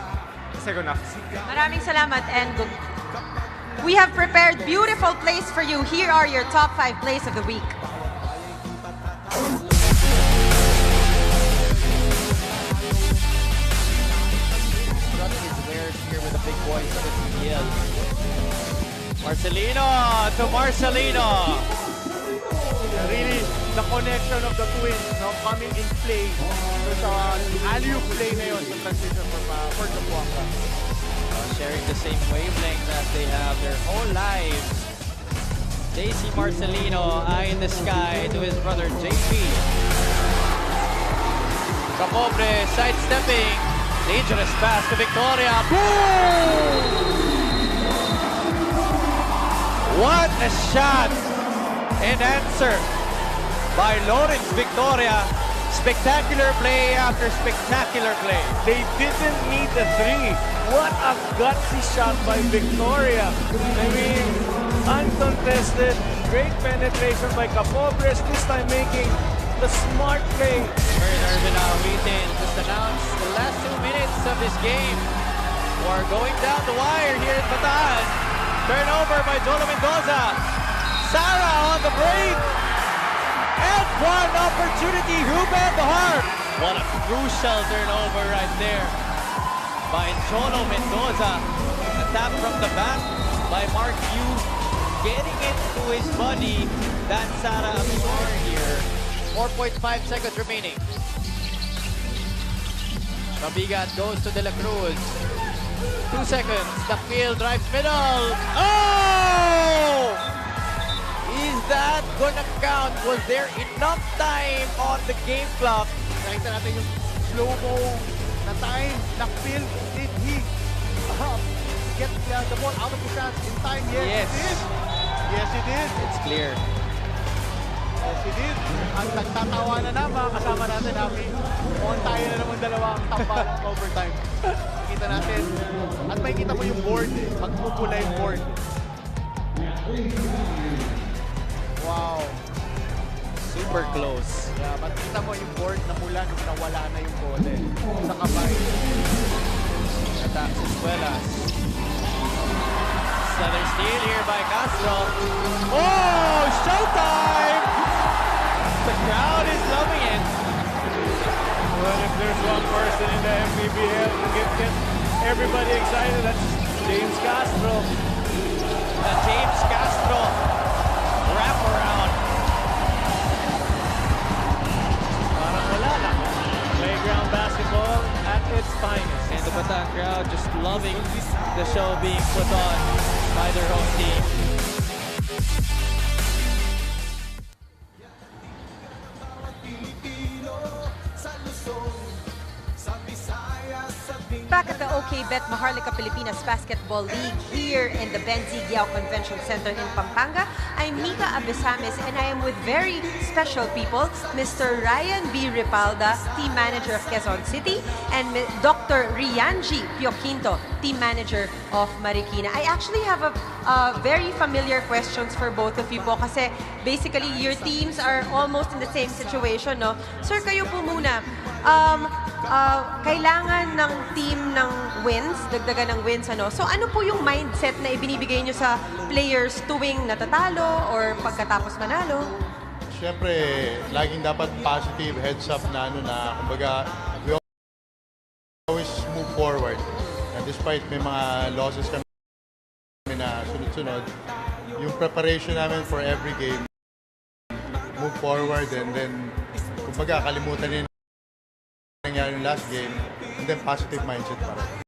Speaker 5: second half.
Speaker 3: Maraming salamat and good. We have prepared beautiful plays for you. Here are your top 5 plays of the week.
Speaker 1: Is there here with the big boys of the Mpbl. Marcelino to Marcelino.
Speaker 6: Really, the connection of the twins coming in play. So sa alley-oop play na yun sa transition for Zamboanga.
Speaker 1: Sharing the same wavelength as they have their whole lives. JC Marcelino, eye in the sky to his brother JP. Capobre sidestepping. Dangerous pass to Victoria. Boom! What a shot! An answer by Lawrence Victoria. Spectacular play after spectacular play.
Speaker 6: They didn't need the three. What a gutsy shot by Victoria. I mean, uncontested, great penetration by Capobres, this time making the smart play.
Speaker 1: Irvin Awitin just announced the last 2 minutes of this game. We're going down the wire here in Bataan. Turnover by Jolo Mendoza. Sara on the break. And one opportunity, Ruben Bahar. What a crucial turnover right there by Jolo Mendoza. A tap from the back by Mark Yu. Getting it to his body. That Sara absorbed here. 4.5 seconds remaining. Mabigat goes to De La Cruz. 2 seconds. Mpbl drives middle. Oh! Is that gonna count? Was there enough time on the game clock?
Speaker 6: Nakita natin yung slow-mo na time. Mpbl, did he get the ball out of his hands in time? Yes, he did. Yes, he did.
Speaker 1: It's clear.
Speaker 6: Yes, he did. At nagtatawa na mga kasama natin, Happy. On tayo na naman dalawang tampan overtime. Makita natin. At makikita mo yung board eh. Magpupula yung board. Wow.
Speaker 1: Super close.
Speaker 6: Yeah, makikita mo yung board na mula nung nawala na yung goal eh. Sa kamay.
Speaker 1: Attacks Escuelas. Southern steal here by Castro. Oh, showtime! The crowd is loving it.
Speaker 6: Well, if there's one person in the Mpbl who get everybody excited, that's James Castro.
Speaker 1: The James Castro wraparound.
Speaker 6: Parang wala na. Playground basketball at its finest.
Speaker 1: And the Bataan crowd just loving the show being put on by their home team.
Speaker 3: Back at the OK Bet Maharlika Pilipinas Basketball League here in the Benzi Giao Convention Center in Pampanga, I'm Mika Abesames and I am with very special people, Mr. Ryan B. Ripalda, Team Manager of Quezon City, and Dr. Rianji Pioquinto, Team Manager of Marikina. I actually have a very familiar questions for both of you po kasi basically your teams are almost in the same situation, no? Sir, kayo po muna. Kailangan ng team ng wins, dagdagan ng wins, ano? So ano po yung mindset na ibinibigay nyo sa players tuwing natatalo or pagkatapos manalo?
Speaker 7: Siyempre, laging dapat positive heads up na kumbaga, we always move forward. And despite may mga losses kami na sunod-sunod, yung preparation namin for every game, move forward and then, kumbaga, kalimutan din nangyari yung last game, and then positive mindset pa rin.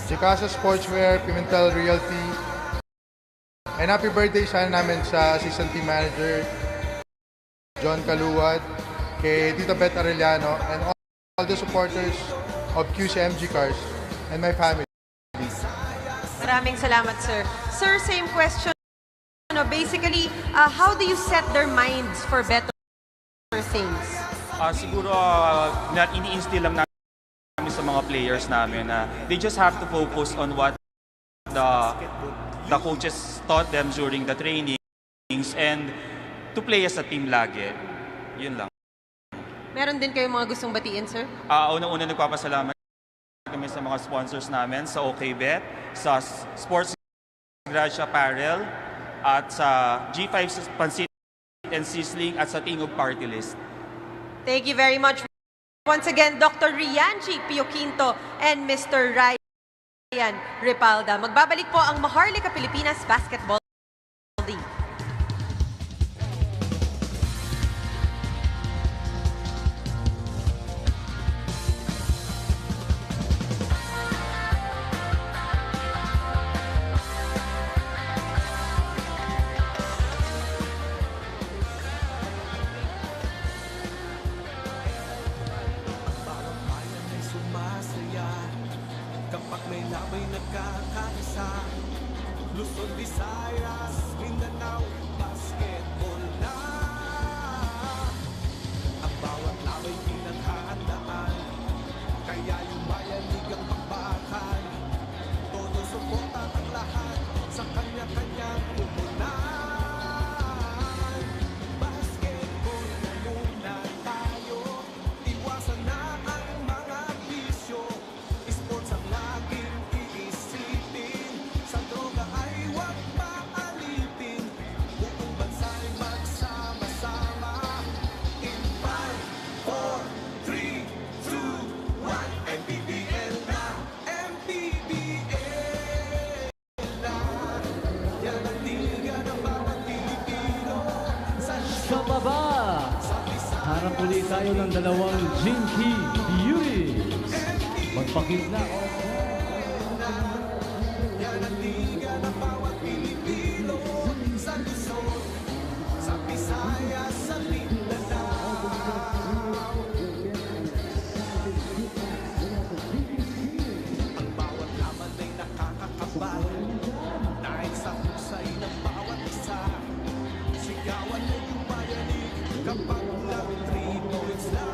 Speaker 7: Chicasa Sportswear, Pimentel Realty, And happy birthday sana namin sa assistant team manager, John Caluwad, kay Tita Beth Arellano, and all the supporters of QCMG Cars and my family.
Speaker 3: Maraming salamat, sir. Sir, same question. Basically, how do you set their minds for better things?
Speaker 8: Siguro ini-instill lang namin sa mga players namin na they just have to focus on what the coaches taught them during the trainings and to play as a team lagi. Yun lang.
Speaker 3: Meron din kayong mga gustong batiin, sir?
Speaker 8: Unang-una nagpapasalamat kami sa mga sponsors namin, sa OKBet, sa Sports Garage Apparel, at sa G5 Pansit and Sizzling, at sa Tingog Party List.
Speaker 3: Thank you very much. Once again, Dr. Rianchi Pioquinto and Mr. Ryan Repalda. Magbabalik po ang Maharlika Pilipinas Basketball League.
Speaker 4: Kapag may labay nagkakaisa, Luzon, Visayas, Mindanao, basketball na. Ang bawat labay pinaghahandaan, kaya yung bayanig ang pagbakan. Todo suporta ang lahat sa kanya-kanyang pupunan. Basketball na muna tayo, iwasan na ang mga bisyo. Sports ang laging iisipin, sa droga ay huwag maalipin. Buong bansa'y magsama-sama. In 5, 4, 3, 2, 1, Mpbl na, Mpbl na. Yan ang liga ng bawat Pilipino.
Speaker 6: Sa baba, harap ulit tayo ng dalawang Jinky Beauties. Magpakita.
Speaker 4: Yan ang liga ng bawat Pilipino. Sa Luzon, sa Visayas, sa Mindanao. Ang bawat laban ay nakakakabal, dahil sa husay ng bawat isa. Sigawan mo yung bayanig kapag lang 3 points lang.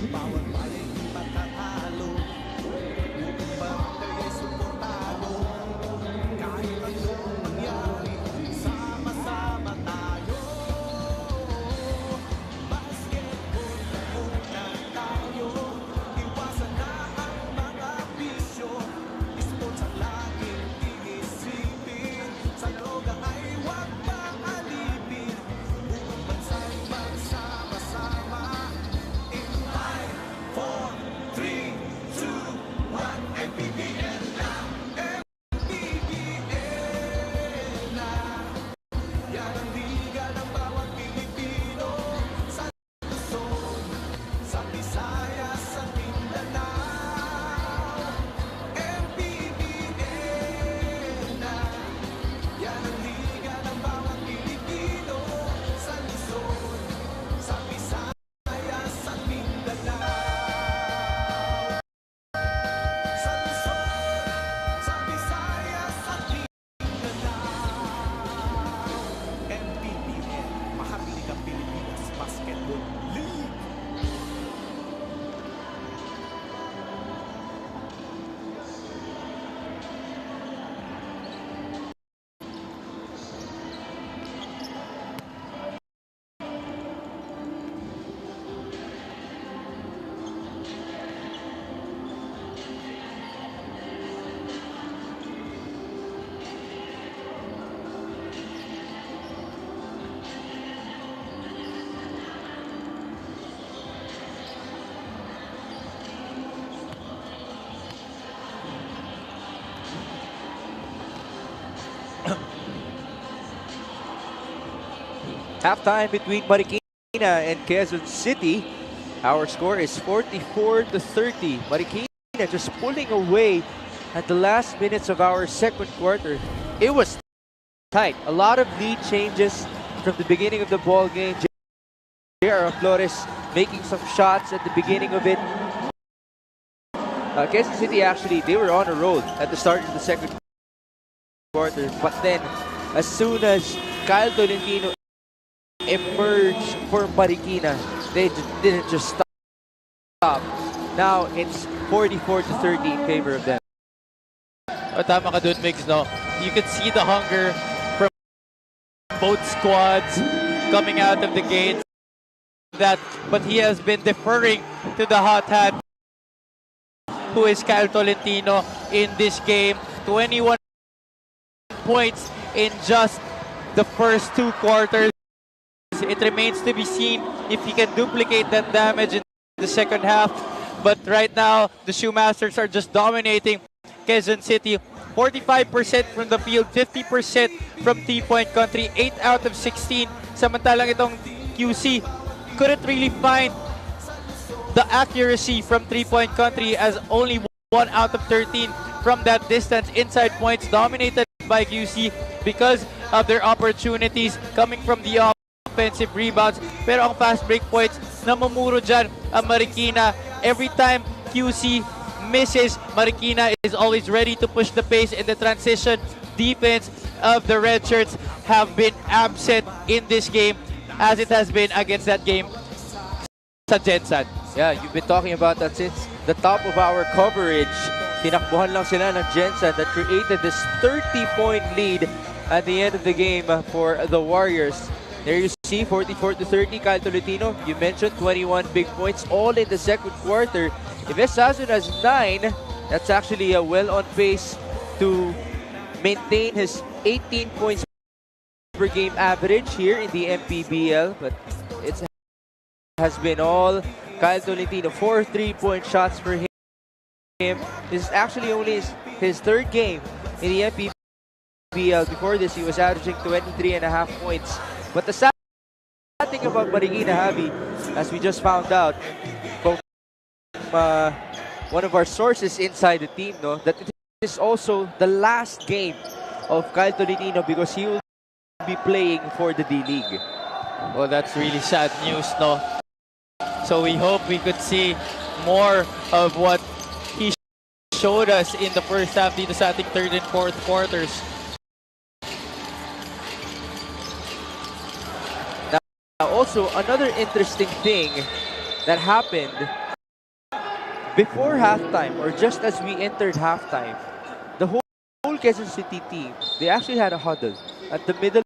Speaker 4: Bawat bayan di matatalo, buong barangay ay suportado. Kahit anong mangyari, sama-sama tayo. Basketball na muna tayo, iwasan na ang mga bisyo. Sports ang laging iisipin, sa droga ay huwag maalipin. Buong bansa'y magsama-sama. In 5, 4, 3, 2, 1, Mpbl na, Mpbl na. Yan ang liga ng bawat Pilipino. Sa Luzon, sa Visayas, sa Mindanao. Mpbl na. Yan ang liga ng bawat Pilipino. Sa Luzon, sa Visayas, sa Mindanao. Sa Luzon, sa Visayas, sa Mindanao. Mpbl, Maharlika Pilipinas Basketball League.
Speaker 2: Halftime between Marikina and Quezon City. Our score is 44-30. Marikina just pulling away at the last minutes of our second quarter, it was tight. A lot of lead changes from the beginning of the ball game. J.R. Flores making some shots at the beginning of it. Quezon City actually, they were on a roll at the start of the second quarter. But then, as soon as Kyle Tolentino emerged for Marikina, they didn't just stop. Now it's 44-30 in favor of them.
Speaker 1: Tama ka dun, Migs, no? You can see the hunger from both squads coming out of the gates. But he has been deferring to the hot hand, who is Kyle Tolentino in this game. 21 points in just the first 2 quarters. It remains to be seen if he can duplicate that damage in the second half. But right now, the Shoemasters are just dominating Quezon City. 45% from the field, 50% from 3-point country, 8 out of 16. Samantalang itong QC couldn't really find the accuracy from 3-point country, as only 1 out of 13 from that distance. Inside points dominated by QC because of their opportunities coming from the offensive rebounds. Pero ang fast break points, namumuro dyan ang Marikina. Every time QC misses, Marikina is always ready to push the pace, and the transition defense of the Red Shirts have been absent in this game, as it has been against that game sa Gensan.
Speaker 2: Yeah, you've been talking about that since the top of our coverage. Tinakbuhan lang sila ng Gensan that created this 30-point lead at the end of the game for the Warriors. There you see, 44-30, Kyle Tolentino. You mentioned 21 big points, all in the second quarter. If Esasun has 9, that's actually well on pace to maintain his 18 points per game average here in the Mpbl. But it has been all Kyle Tolentino. 4 3-point shots for him. This is actually only his 3rd game in the Mpbl. Before this, he was averaging 23.5 points. But the sad thing about Marikina, Javi, as we just found out from one of our sources inside the team, no, that it is also the last game of Kyle Tolentino because he will be playing for the D-League.
Speaker 1: Well, that's really sad news, no? So we hope we could see more of what he showed us in the first half dito sa ating 3rd and 4th quarters.
Speaker 2: Also, another interesting thing that happened before halftime, or just as we entered halftime, the whole Quezon City team, they actually had a huddle at the middle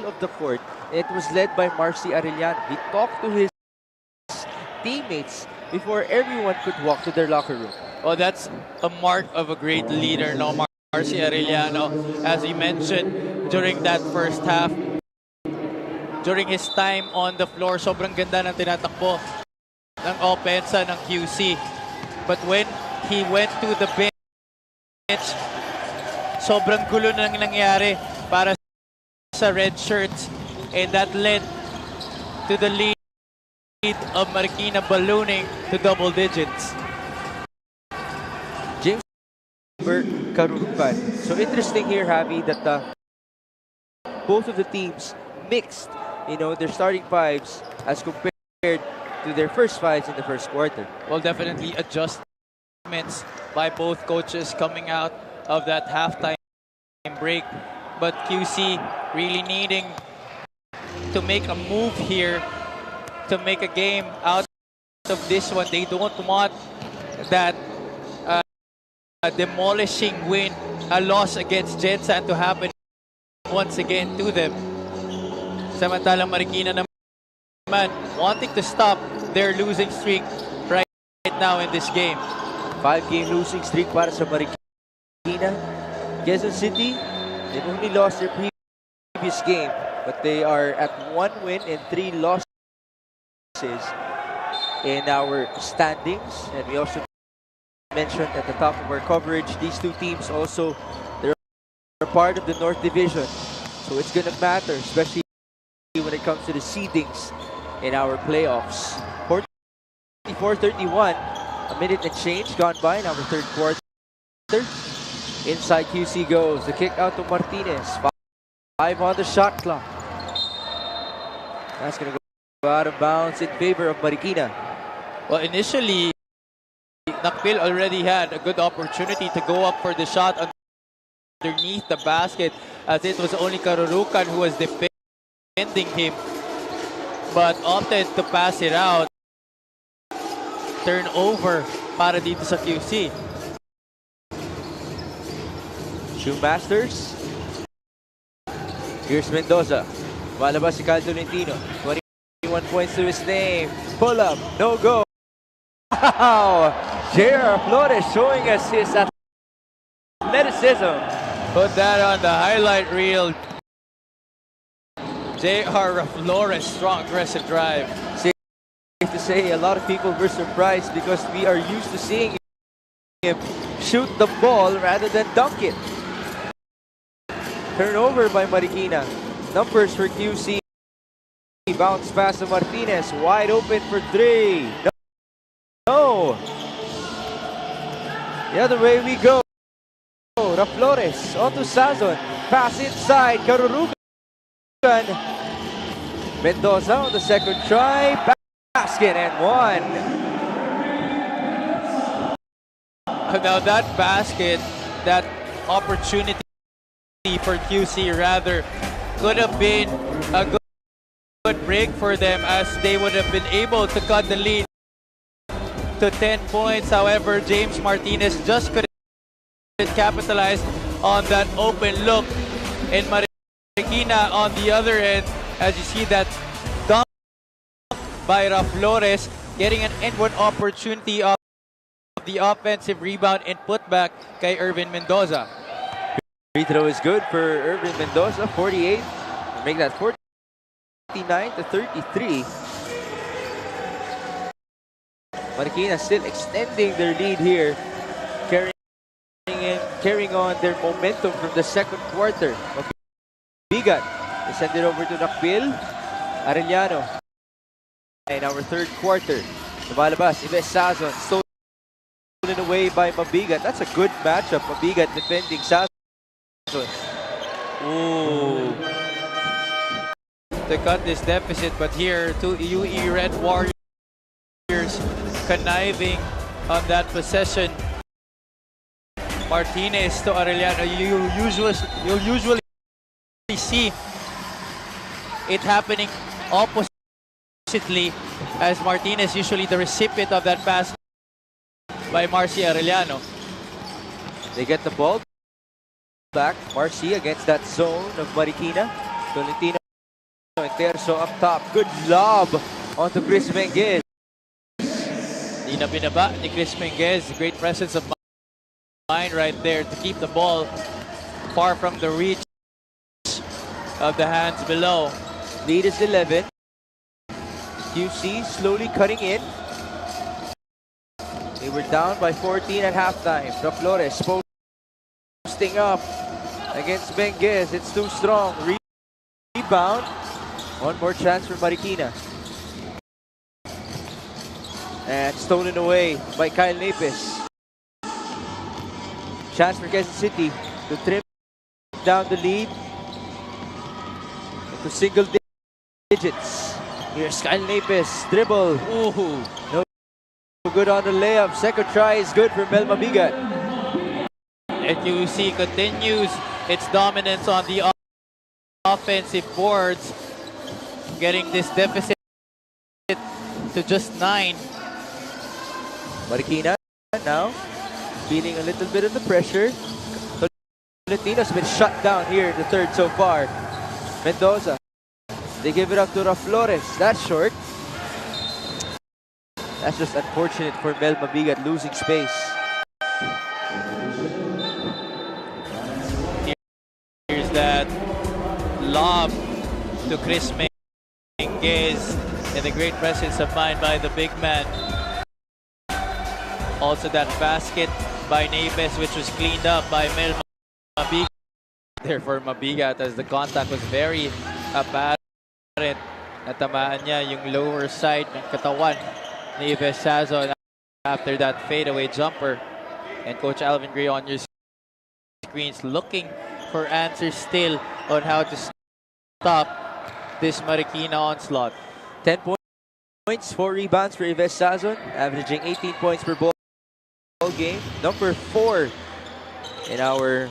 Speaker 2: of the court. It was led by Marcy Arellano. He talked to his teammates before everyone could walk to their locker room.
Speaker 1: Oh, that's a mark of a great leader, no? Marcy Arellano, as he mentioned during that first half. During his time on the floor, sobrang ganda ng tinatakbo ng opensa ng QC. But when he went to the bench, sobrang gulo nang nangyari para sa Red Shirts. And that led to the lead of Marikina ballooning to double digits.
Speaker 2: James Karurukan. So interesting here, Javi, that both of the teams mixed, you know, their starting fives as compared to their first fives in the first quarter.
Speaker 1: Well, definitely adjustments by both coaches coming out of that halftime break. But QC really needing to make a move here to make a game out of this one. They don't want that demolishing win, a loss against Gensan to happen once again to them. Samantalang Marikina naman wanting to stop their losing streak right now in this game.
Speaker 2: 5-game losing streak para sa Marikina. Quezon City, they've only lost their previous game, but they are at 1 win and 3 losses in our standings. And we also mentioned at the top of our coverage, these two teams also, they're part of the North Division. So it's gonna matter, especially when it comes to the seedings in our playoffs. 44-31, a minute and change gone by in our third quarter. Inside QC goes. The kick out to Martinez. 5 on the shot clock. That's going to go out of bounds in favor of Marikina.
Speaker 1: Well, initially, Mpbl already had a good opportunity to go up for the shot underneath the basket, as it was only Karurukan who was defending him, but opted to pass it out. Turnover para dito sa QC.
Speaker 2: Shoemasters. Here's Mendoza. Malabas si Cal Tolentino. 21 points to his name. Pull up. No go. Wow! J.R. Flores showing us his athleticism.
Speaker 1: Put that on the highlight reel. J.R. Flores, strong aggressive drive.
Speaker 2: Safe to say a lot of people were surprised because we are used to seeing him shoot the ball rather than dunk it. Turnover by Marikina. Numbers for QC. Bounce pass to Martinez. Wide open for 3. No. The other way we go. Flores onto Sazon. Pass inside. Karurukan. Mendoza on the second try. Basket and 1.
Speaker 1: Now that basket, that opportunity for QC rather, could have been a good break for them, as they would have been able to cut the lead to 10 points. However, James Martinez just couldn't capitalize on that open look. And Marikina on the other end, as you see that dunk by Flores, getting an end-one opportunity of the offensive rebound and putback kay Ervin Mendoza.
Speaker 2: Free throw is good for Ervin Mendoza. 48. Make that 49 to 33. Marikina still extending their lead here, carrying on their momentum from the second quarter. Bigat, they send it over to Mpbl. Arellano. In our third quarter, lumalabas, Ives Sazon, stolen away by Mabigat. That's a good matchup. Mabigat defending Sazon.
Speaker 1: Ooh. To cut this deficit, but here, two UE Red Warriors conniving on that possession. Martinez to Arellano. You'll usually see it happening oppositely, as Martinez usually the recipient of that pass by Marcy Arellano.
Speaker 2: They get the ball back. Marcy against that zone of Marikina. Tolentino and Terzo up top. Good lob onto Chris Menguez.
Speaker 1: Di na binaba ni Chris Menguez. Great presence of mind right there to keep the ball far from the reach of the hands below.
Speaker 2: Lead is 11. QC slowly cutting in. They were down by 14 at halftime. Flores posting up against Menguez. It's too strong. Rebound. One more chance for Marikina. And stolen away by Kyle Nepes. Chance for Quezon City to trim down the lead into single digits. Here's Kyle Nepes. Dribble. Ooh. No good on the layup. Second try is good for Mel Mabigat.
Speaker 1: And QC continues its dominance on the offensive boards, getting this deficit to just 9.
Speaker 2: Marikina now feeling a little bit of the pressure. Tolentino's been shut down here in the third so far. Mendoza. They give it up to Flores. That's short. That's just unfortunate for Mel Mabigat, losing space.
Speaker 1: Here's that lob to Chris Menguez, and the great presence of mind by the big man. Also that basket by Neves, which was cleaned up by Mel Mabigat. Therefore Mabigat, as the contact was very apparent, natamaan niya yung lower side ng katawan ni Ives Sazon after that fadeaway jumper. And Coach Alvin Gray on your screens, looking for answers still on how to stop this Marikina onslaught.
Speaker 2: 10 points, 4 rebounds for Yves Sazon, averaging 18 points per ball game. Number 4 in our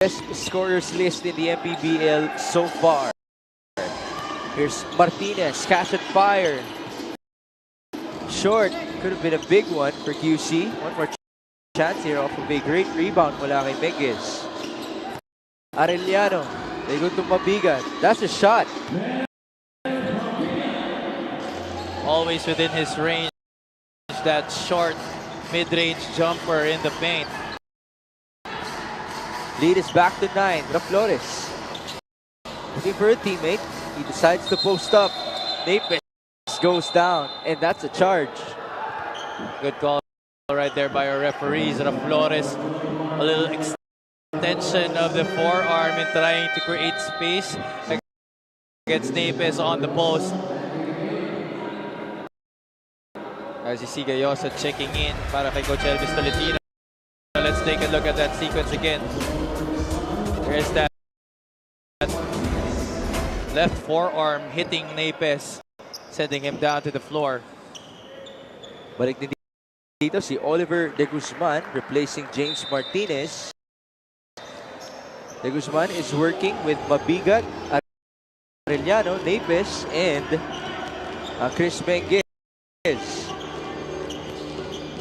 Speaker 2: best scorers list in the Mpbl so far. Here's Martinez, catch and fire. Short, could have been a big one for QC. One more chance here off of a great rebound mula kay Menges. Arellano, they go to Mabigat. That's a shot.
Speaker 1: Always within his range, that short mid-range jumper in the paint.
Speaker 2: Lead is back to 9. Flores looking for a teammate. He decides to post up. Napes goes down, and that's a charge.
Speaker 1: Good call right there by our referees. Flores, a little extension of the forearm in trying to create space against Napes on the post. As you see Gayosa checking in para kay Coach Elvis Tolentino. Let's take a look at that sequence again. Here's that left forearm hitting Napes, sending him down to the floor.
Speaker 2: Balik din dito si Oliver De Guzman replacing James Martinez. De Guzman is working with Mabigat, Arellano, Napes, and Chris Menges.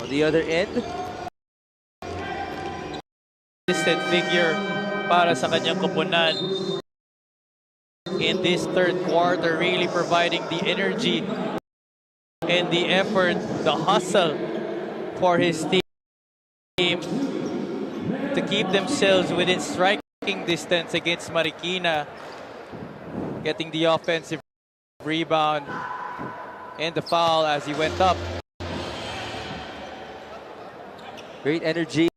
Speaker 2: On the other end,
Speaker 1: Assistant figure para sa kanyang koponan in this third quarter, really providing the energy and the effort, the hustle for his team to keep themselves within striking distance against Marikina, getting the offensive rebound and the foul as he went up.
Speaker 2: great energy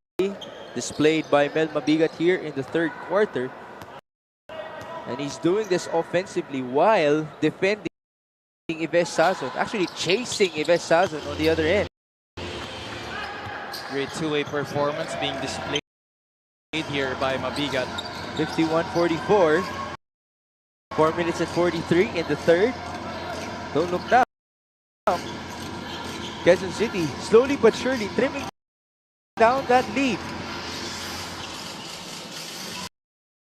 Speaker 2: displayed by Mel Mabigat here in the third quarter. And he's doing this offensively while defending Yves Sazon. Actually chasing Yves Sazon on the other end.
Speaker 1: Great two-way performance being displayed here by Mabigat.
Speaker 2: 51-44. 4 minutes and 43 in the third. Don't look now. Quezon City slowly but surely trimming down that lead.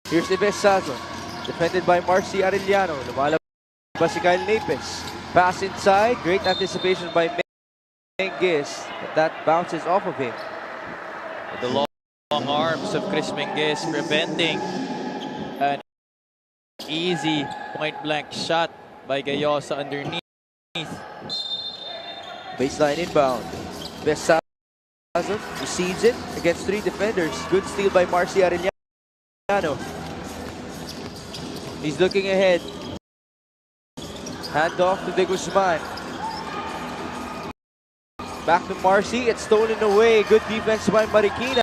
Speaker 2: Here's Yves Sazon, defended by Marcy Arellano. Lumalabas si Kyle Napes. Pass inside, great anticipation by Menges, but that bounces off of him.
Speaker 1: The long arms of Chris Menges preventing an easy point-blank shot by Gayosa underneath.
Speaker 2: Baseline inbound. Yves Sazon receives it against 3 defenders. Good steal by Marcy Arellano. He's looking ahead. Hand off to De Guzman. Back to Marcy. It's stolen away. Good defense by Marikina.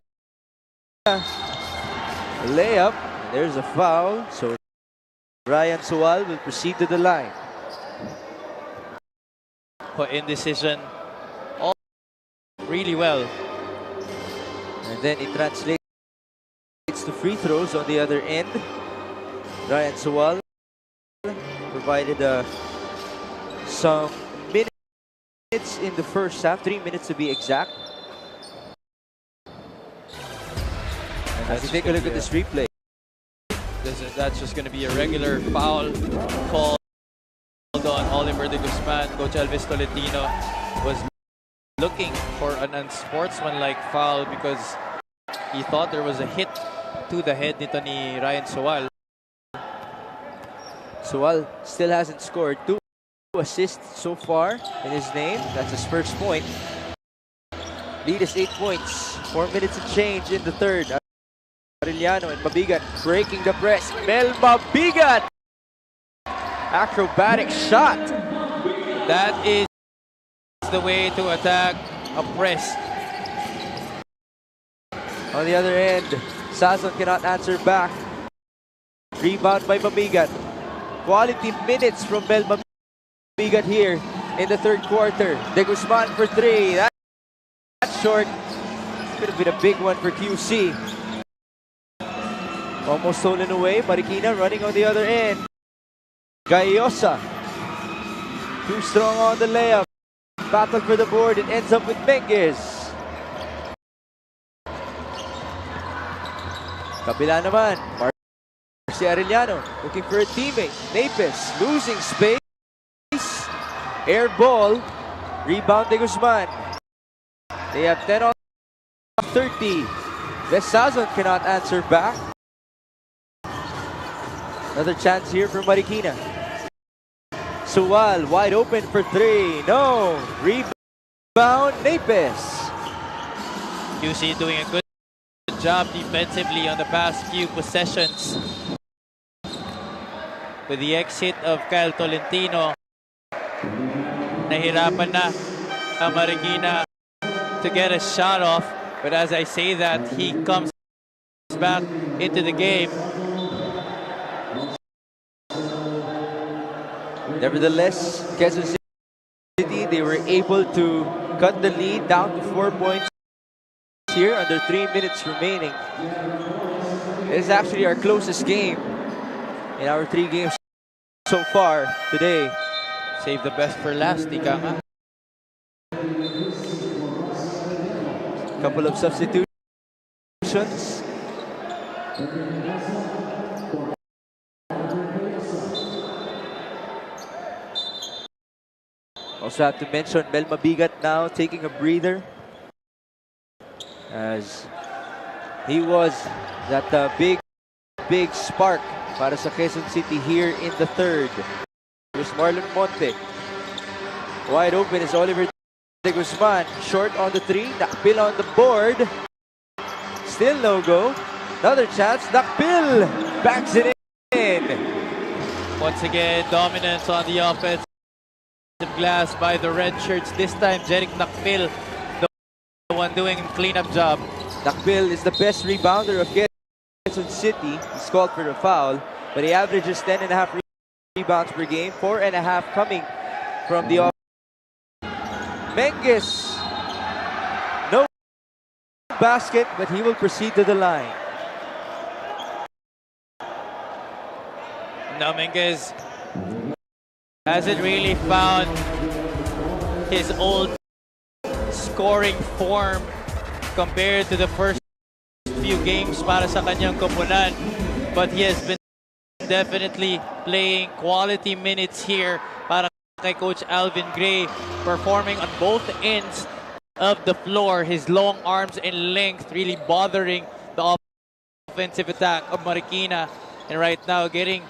Speaker 2: Layup. There's a foul. So Ryan Sual will proceed to the line.
Speaker 1: Put indecision all really well.
Speaker 2: And then it translates to free throws on the other end. Ryan Sual provided some minutes in the first half, 3 minutes to be exact. And as you take a look at this replay,
Speaker 1: That's just going to be a regular foul call on Oliver De Guzman. Coach Elvis Tolentino was looking for an unsportsmanlike foul because he thought there was a hit to the head nito ni Ryan Sual.
Speaker 2: Sual still hasn't scored. 2 assists so far in his name. That's his first point. Lead is 8 points. 4 minutes and change in the third. Arellano and Mabigat breaking the press. Mel Mabigat! Acrobatic shot.
Speaker 1: That is the way to attack a press.
Speaker 2: On the other end, Sazon cannot answer back. Rebound by Mabigat. Quality minutes from Mel Mabigat here in the third quarter. De Guzman for 3. That's short. Could have been a big one for QC. Almost stolen away. Marikina running on the other end. Gayosa. Too strong on the layup. Battle for the board. It ends up with Menges. Kabila naman. Marcy Arellano looking for a teammate. Napes losing space. Air ball. Rebound de Guzman. They have 10 on 30. Besazon cannot answer back. Another chance here for Marikina. Sual wide open for three. No. Rebound Napes.
Speaker 1: QC doing a good job defensively on the past few possessions. With the exit of Kyle Tolentino, nahirapan na ang Marikina to get a shot off. But as I say that, he comes back into the game.
Speaker 2: Nevertheless, Quezon City, they were able to cut the lead down to 4 points here under 3 minutes remaining. It is actually our closest game in our 3 games so far today.
Speaker 1: Save the best for last, ika nga.
Speaker 2: Couple of substitutions. Also have to mention Mel Mabigat now taking a breather, as he was that big spark para sa Quezon City here in the third. Here's Marlon Monte. Wide open is Oliver de Guzman. Short on the three. Mpbl on the board. Still no go. Another chance. Mpbl backs it in.
Speaker 1: Once again, dominance on the offensive glass by the red shirts. This time, Jeric Mpbl, the one doing a cleanup job.
Speaker 2: Mpbl is the best rebounder of Quezon City. He's called for a foul, but he averages 10.5 rebounds per game, 4.5 coming from the offense. Menges, no basket, but he will proceed to the line.
Speaker 1: Now Menges hasn't really found his old scoring form compared to the first few games para sa kanyang koponan, but he has been definitely playing quality minutes here para kay Coach Alvin Gray, performing on both ends of the floor. His long arms and length really bothering the offensive attack of Marikina, and right now getting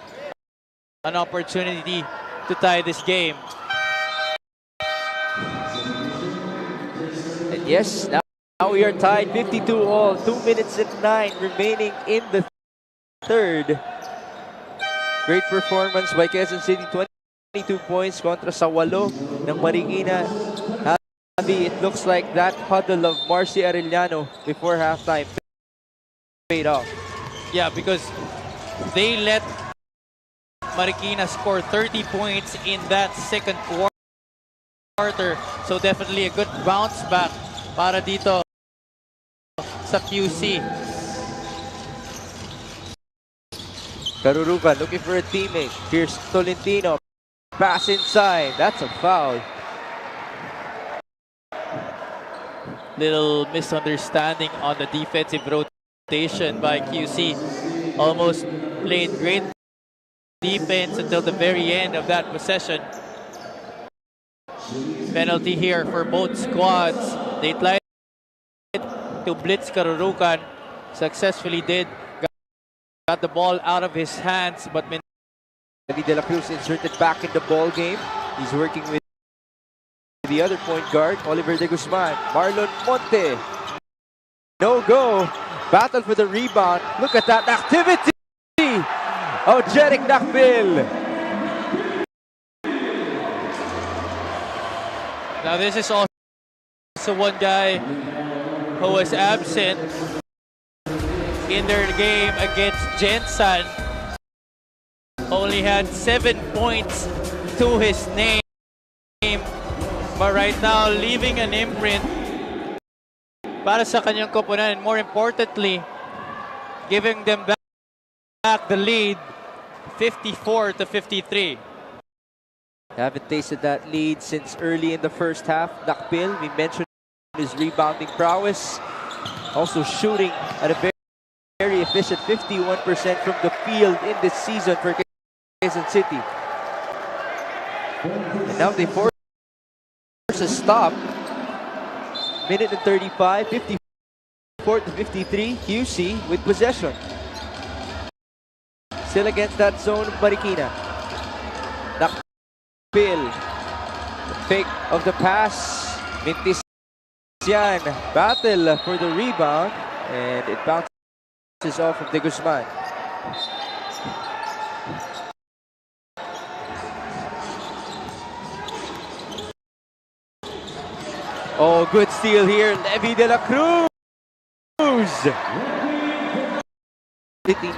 Speaker 1: an opportunity to tie this game.
Speaker 2: And yes, now we are tied 52 all, 2 minutes and 9 remaining in the third. Great performance by Quezon City, 22 points kontra sa 8 ng Marikina. It looks like that huddle of Marcy Arellano before halftime paid off.
Speaker 1: Yeah, because they let Marikina score 30 points in that second quarter. So definitely a good bounce back para dito sa QC.
Speaker 2: Caruruca looking for a teammate. Here's Tolentino. Pass inside. That's a foul.
Speaker 1: Little misunderstanding on the defensive rotation by QC. Almost played great defense until the very end of that possession. Penalty here for both squads. They tried to blitz Carurucan. Successfully did. Got the ball out of his hands, but
Speaker 2: De La Cruz inserted back in the ball game. He's working with the other point guard, Oliver de Guzman. Marlon Monte. No go. Battle for the rebound. Look at that activity of Jeric Mpbl.
Speaker 1: Now this is also one guy who was absent in their game against Jensen. Only had 7 points to his name, but right now leaving an imprint para sa kanyang koponan, and more importantly, giving them back the lead, 54-53.
Speaker 2: Haven't tasted that lead since early in the first half. Mpbl, we mentioned his rebounding prowess. Also shooting at a very efficient 51% from the field in this season for Quezon City. And now they force a stop. Minute and 35, 54-53. QC with possession. Still against that zone of Marikina. Mpbl, the pick of the pass. Mintisian, battle for the rebound, and it bounces off of De Guzman. Oh, good steal here, Levy de la Cruz.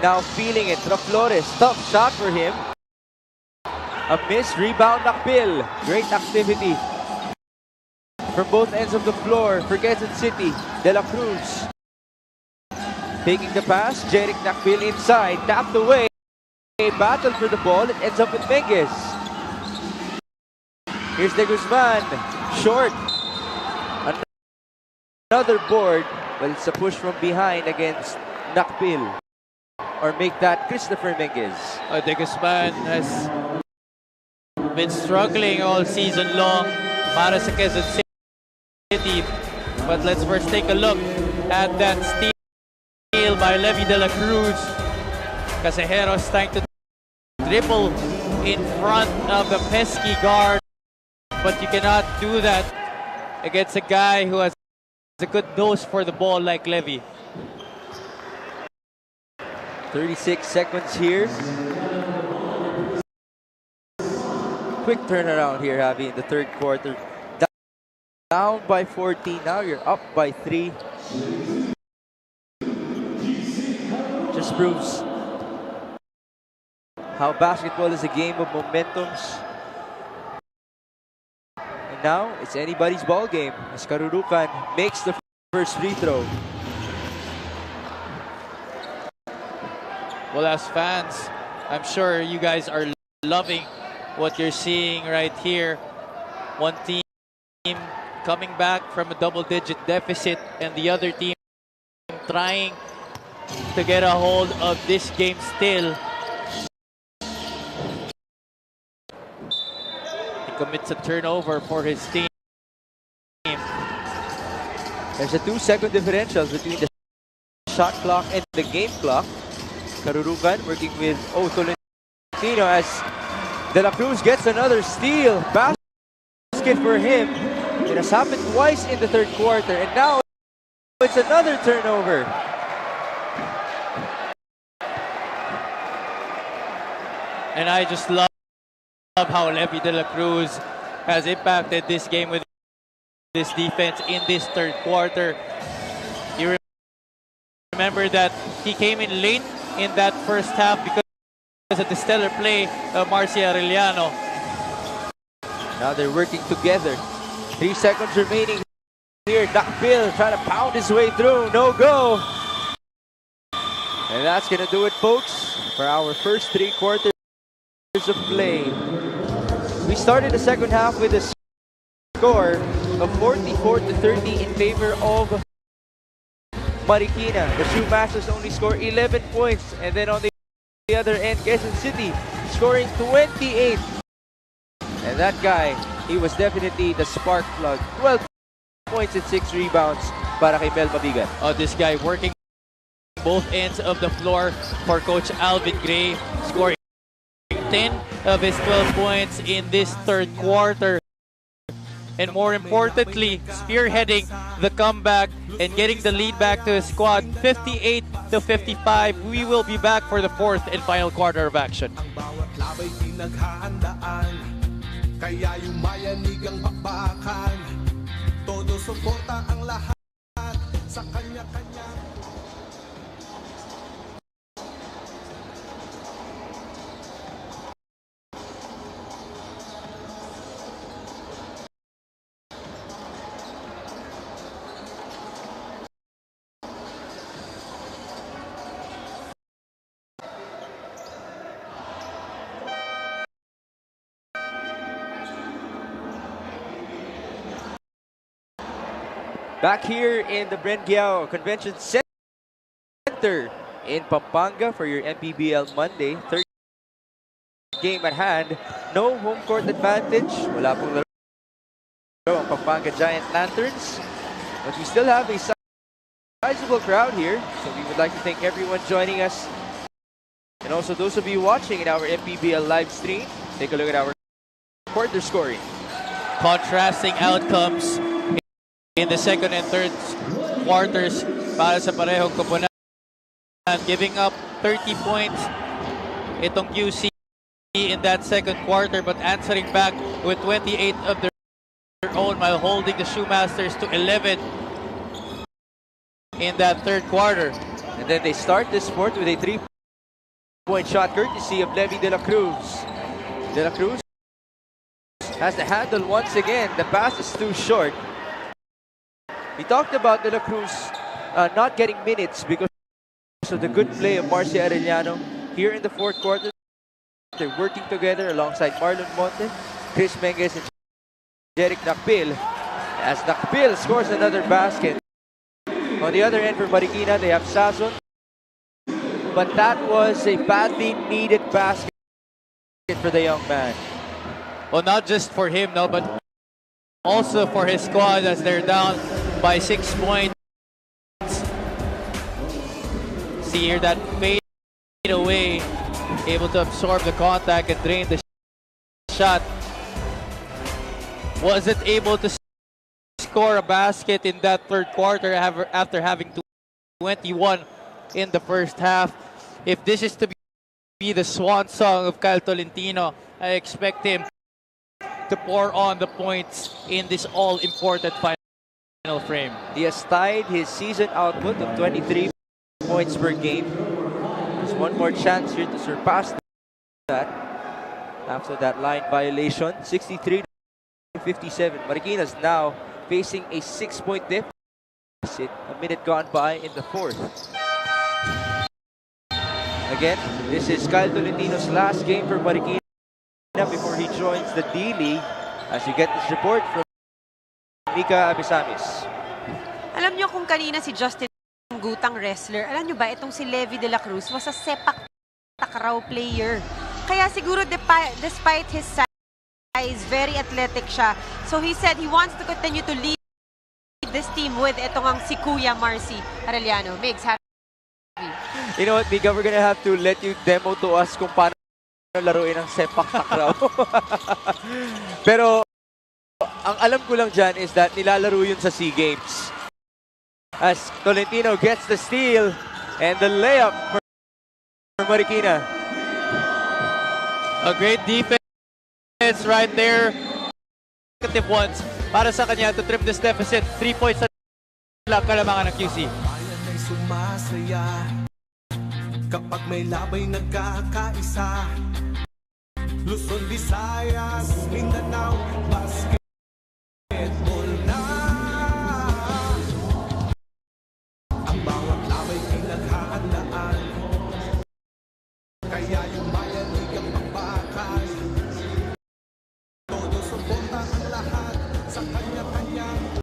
Speaker 2: Now feeling it, Flores, tough shot for him. A miss, rebound, Mpbl. Great activity from both ends of the floor for Quezon City. De La Cruz taking the pass, Jeric Mpbl inside, tapped away. Battle for the ball, it ends up with Menges. Here's De Guzman, short. Another board, but it's a push from behind against Mpbl. Or make that Christopher Menges.
Speaker 1: De Guzman has been struggling all season long para sa Quezon City. But let's first take a look at that steal by Levy de la Cruz. Casejeros trying to dribble in front of the pesky guard. But you cannot do that against a guy who has a good nose for the ball like Levy.
Speaker 2: 36 seconds here. Quick turnaround here, Javi, in the third quarter. Down by 14, now you're up by 3. Just proves how basketball is a game of momentums. And now, it's anybody's ball game as Karurukan makes the first free throw.
Speaker 1: Well, as fans, I'm sure you guys are loving what you're seeing right here. One team coming back from a double-digit deficit and the other team trying to get a hold of this game still. He commits a turnover for his team.
Speaker 2: There's a 2-second differential between the shot clock and the game clock. Karurukan working with Tolentino as De La Cruz gets another steal. Basket for him. It has happened twice in the third quarter, and now it's another turnover.
Speaker 1: And I just love how Levy de la Cruz has impacted this game with this defense in this third quarter. You remember that he came in late in that first half because of the stellar play of Marcia Arellano.
Speaker 2: Now they're working together. 3 seconds remaining here. Mpbl trying to pound his way through. No go. And that's going to do it, folks, for our first 3 quarters of play. We started the second half with a score of 44-30 in favor of Marikina. The Shoemasters only score 11 points, and then on the other end, Quezon City scoring 28. And that guy, he was definitely the spark plug. 12 points and 6 rebounds para kay Mel Mabigan.
Speaker 1: This guy working both ends of the floor for Coach Alvin Gray, scoring 10 of his 12 points in this third quarter. And more importantly, spearheading the comeback and getting the lead back to his squad, 58-55. We will be back for the fourth and final quarter of action.
Speaker 4: Kaya yumayanig ang bakbakan, todo suporta ang lahat sa kanya-kanya.
Speaker 2: Back here in the Brengiao Convention Center in Pampanga for your Mpbl Monday. Third game at hand. No home court advantage. Wala pong laro ang Pampanga Giant Lanterns. But we still have a sizable crowd here. So we would like to thank everyone joining us. And also those of you watching in our Mpbl live stream. Take a look at our quarter scoring.
Speaker 1: Contrasting outcomes in the second and third quarters para sa parehong koponan. Giving up 30 points itong QC in that second quarter, but answering back with 28 of their own while holding the Shoemasters to 11 in that third quarter.
Speaker 2: And then they start this sport with a 3-point shot courtesy of Levi De La Cruz. De La Cruz has the handle once again. The pass is too short. We talked about De La Cruz not getting minutes because of the good play of Marcia Arellano here in the fourth quarter. They're working together alongside Marlon Monte, Chris Menges, and Jeric Mpbl. As Mpbl scores another basket. On the other end for Marikina, they have Sazon. But that was a badly needed basket for the young man.
Speaker 1: Well, not just for him, no, but also for his squad as they're down by 6 points. See here that fade away, able to absorb the contact and drain the shot. Wasn't able to score a basket in that third quarter after having 21 in the first half. If this is to be the swan song of Kyle Tolentino, I expect him to pour on the points in this all-important final frame.
Speaker 2: He has tied his season output of 23 points per game. There's one more chance here to surpass that after that line violation. 63-57. Marikina's now facing a 6-point deficit. A minute gone by in the fourth. Again, this is Kyle Tolentino's last game for Marikina before he joins the D-League, as you get this report from Mika Abisamis.
Speaker 3: Alam nyo kung kanina si Justin Gutang wrestler, alam nyo ba itong si Levi De La Cruz was a sepak takraw player. Kaya siguro despite his size, very athletic siya. So he said he wants to continue to lead this team with itong ang si Kuya Marcy Arellano. Migs, happy.
Speaker 2: You know what, Mika, we're gonna have to let you demo to us kung paano laruin ang sepak takraw. Pero ang alam ko lang dyan is that nilalaro yun sa SEA Games. As Tolentino gets the steal and the layup for Marikina.
Speaker 1: A great defense right there. Negative ones para sa kanya to trim this deficit. 3 points na lang kalamangan ng QC.
Speaker 4: Bayan ay sumasaya kapag may labay nagkakaisa. Luzon, Visayas, Mindanao, basketball na. Ang bawat labay pinaghahandaan. Kaya yung bayan ay kapagbakas. Todo suporta ang lahat sa kanya-kanyang.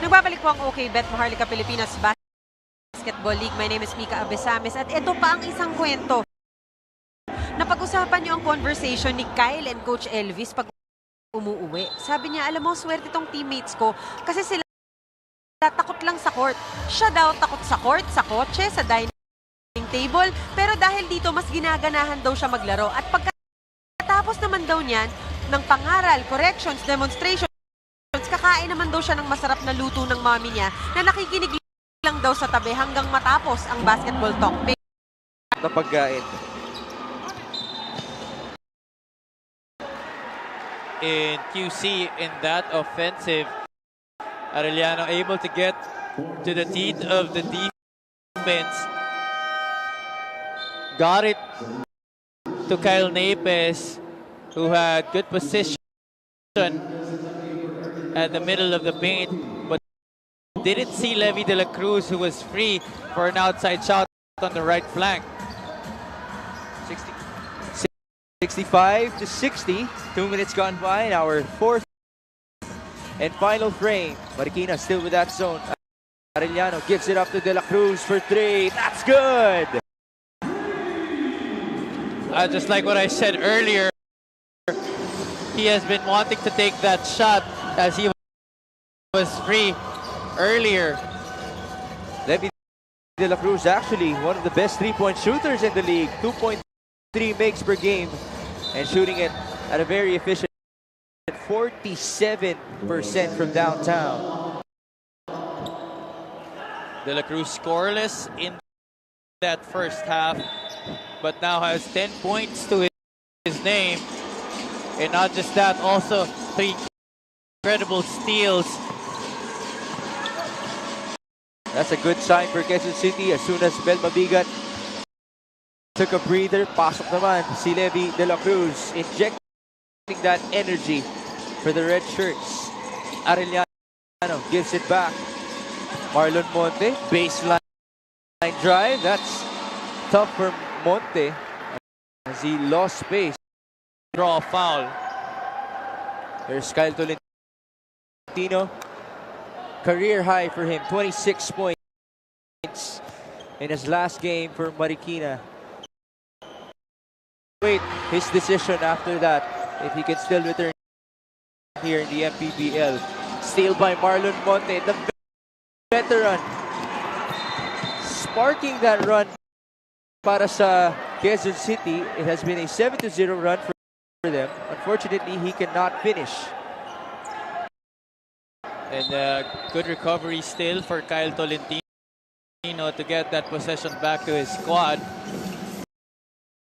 Speaker 3: Nagbabalik po ang OK Bet Maharlika Pilipinas Basketball League. My name is Mika Abesames at ito pa ang isang kwento. Napag-usapan niyo ang conversation ni Kyle and Coach Elvis pag umuuwi. Sabi niya, alam mo, swerte itong teammates ko kasi sila takot lang sa court. Siya daw takot sa court, sa kotse, sa dining table. Pero dahil dito, mas ginaganahan daw siya maglaro. At pagkatapos naman daw niyan ng pangaral, corrections, demonstrations, kakain naman daw siya ng masarap na luto ng mommy niya na nakikinig lang daw sa tabi hanggang matapos ang basketball talk.
Speaker 2: Na pagkain.
Speaker 1: in QC in that offensive. Arellano able to get to the teeth of the defense. Got it to Kyle Napes, who had good position at the middle of the paint, but didn't see Levy de la Cruz, who was free for an outside shot on the right flank.
Speaker 2: 65-60. 2 minutes gone by in our fourth and final frame. Marikina still with that zone. Arellano gives it up to De La Cruz for three. That's good.
Speaker 1: Just like what I said earlier, he has been wanting to take that shot as he was free earlier.
Speaker 2: Levy de la Cruz actually one of the best three-point shooters in the league. 2.3 makes per game and shooting it at a very efficient 47% from downtown.
Speaker 1: De La Cruz scoreless in that first half, but now has 10 points to his name. And not just that, also 3 incredible steals.
Speaker 2: That's a good sign for Quezon City. As soon as Mpbl took a breather, pasok naman si Levy de la Cruz, injecting that energy for the red shirts. Arellano gives it back. Marlon Monte, baseline drive. That's tough for Monte as he lost space.
Speaker 1: Draw a foul.
Speaker 2: There's Kyle Tolentino. Career high for him, 26 points in his last game for Marikina. Wait, his decision after that, if he can still return here in the Mpbl. Steal by Marlon Monte, the veteran. Sparking that run para sa Quezon City. It has been a 7-0 run for them. Unfortunately, he cannot finish.
Speaker 1: And good recovery still for Kyle Tolentino to get that possession back to his squad.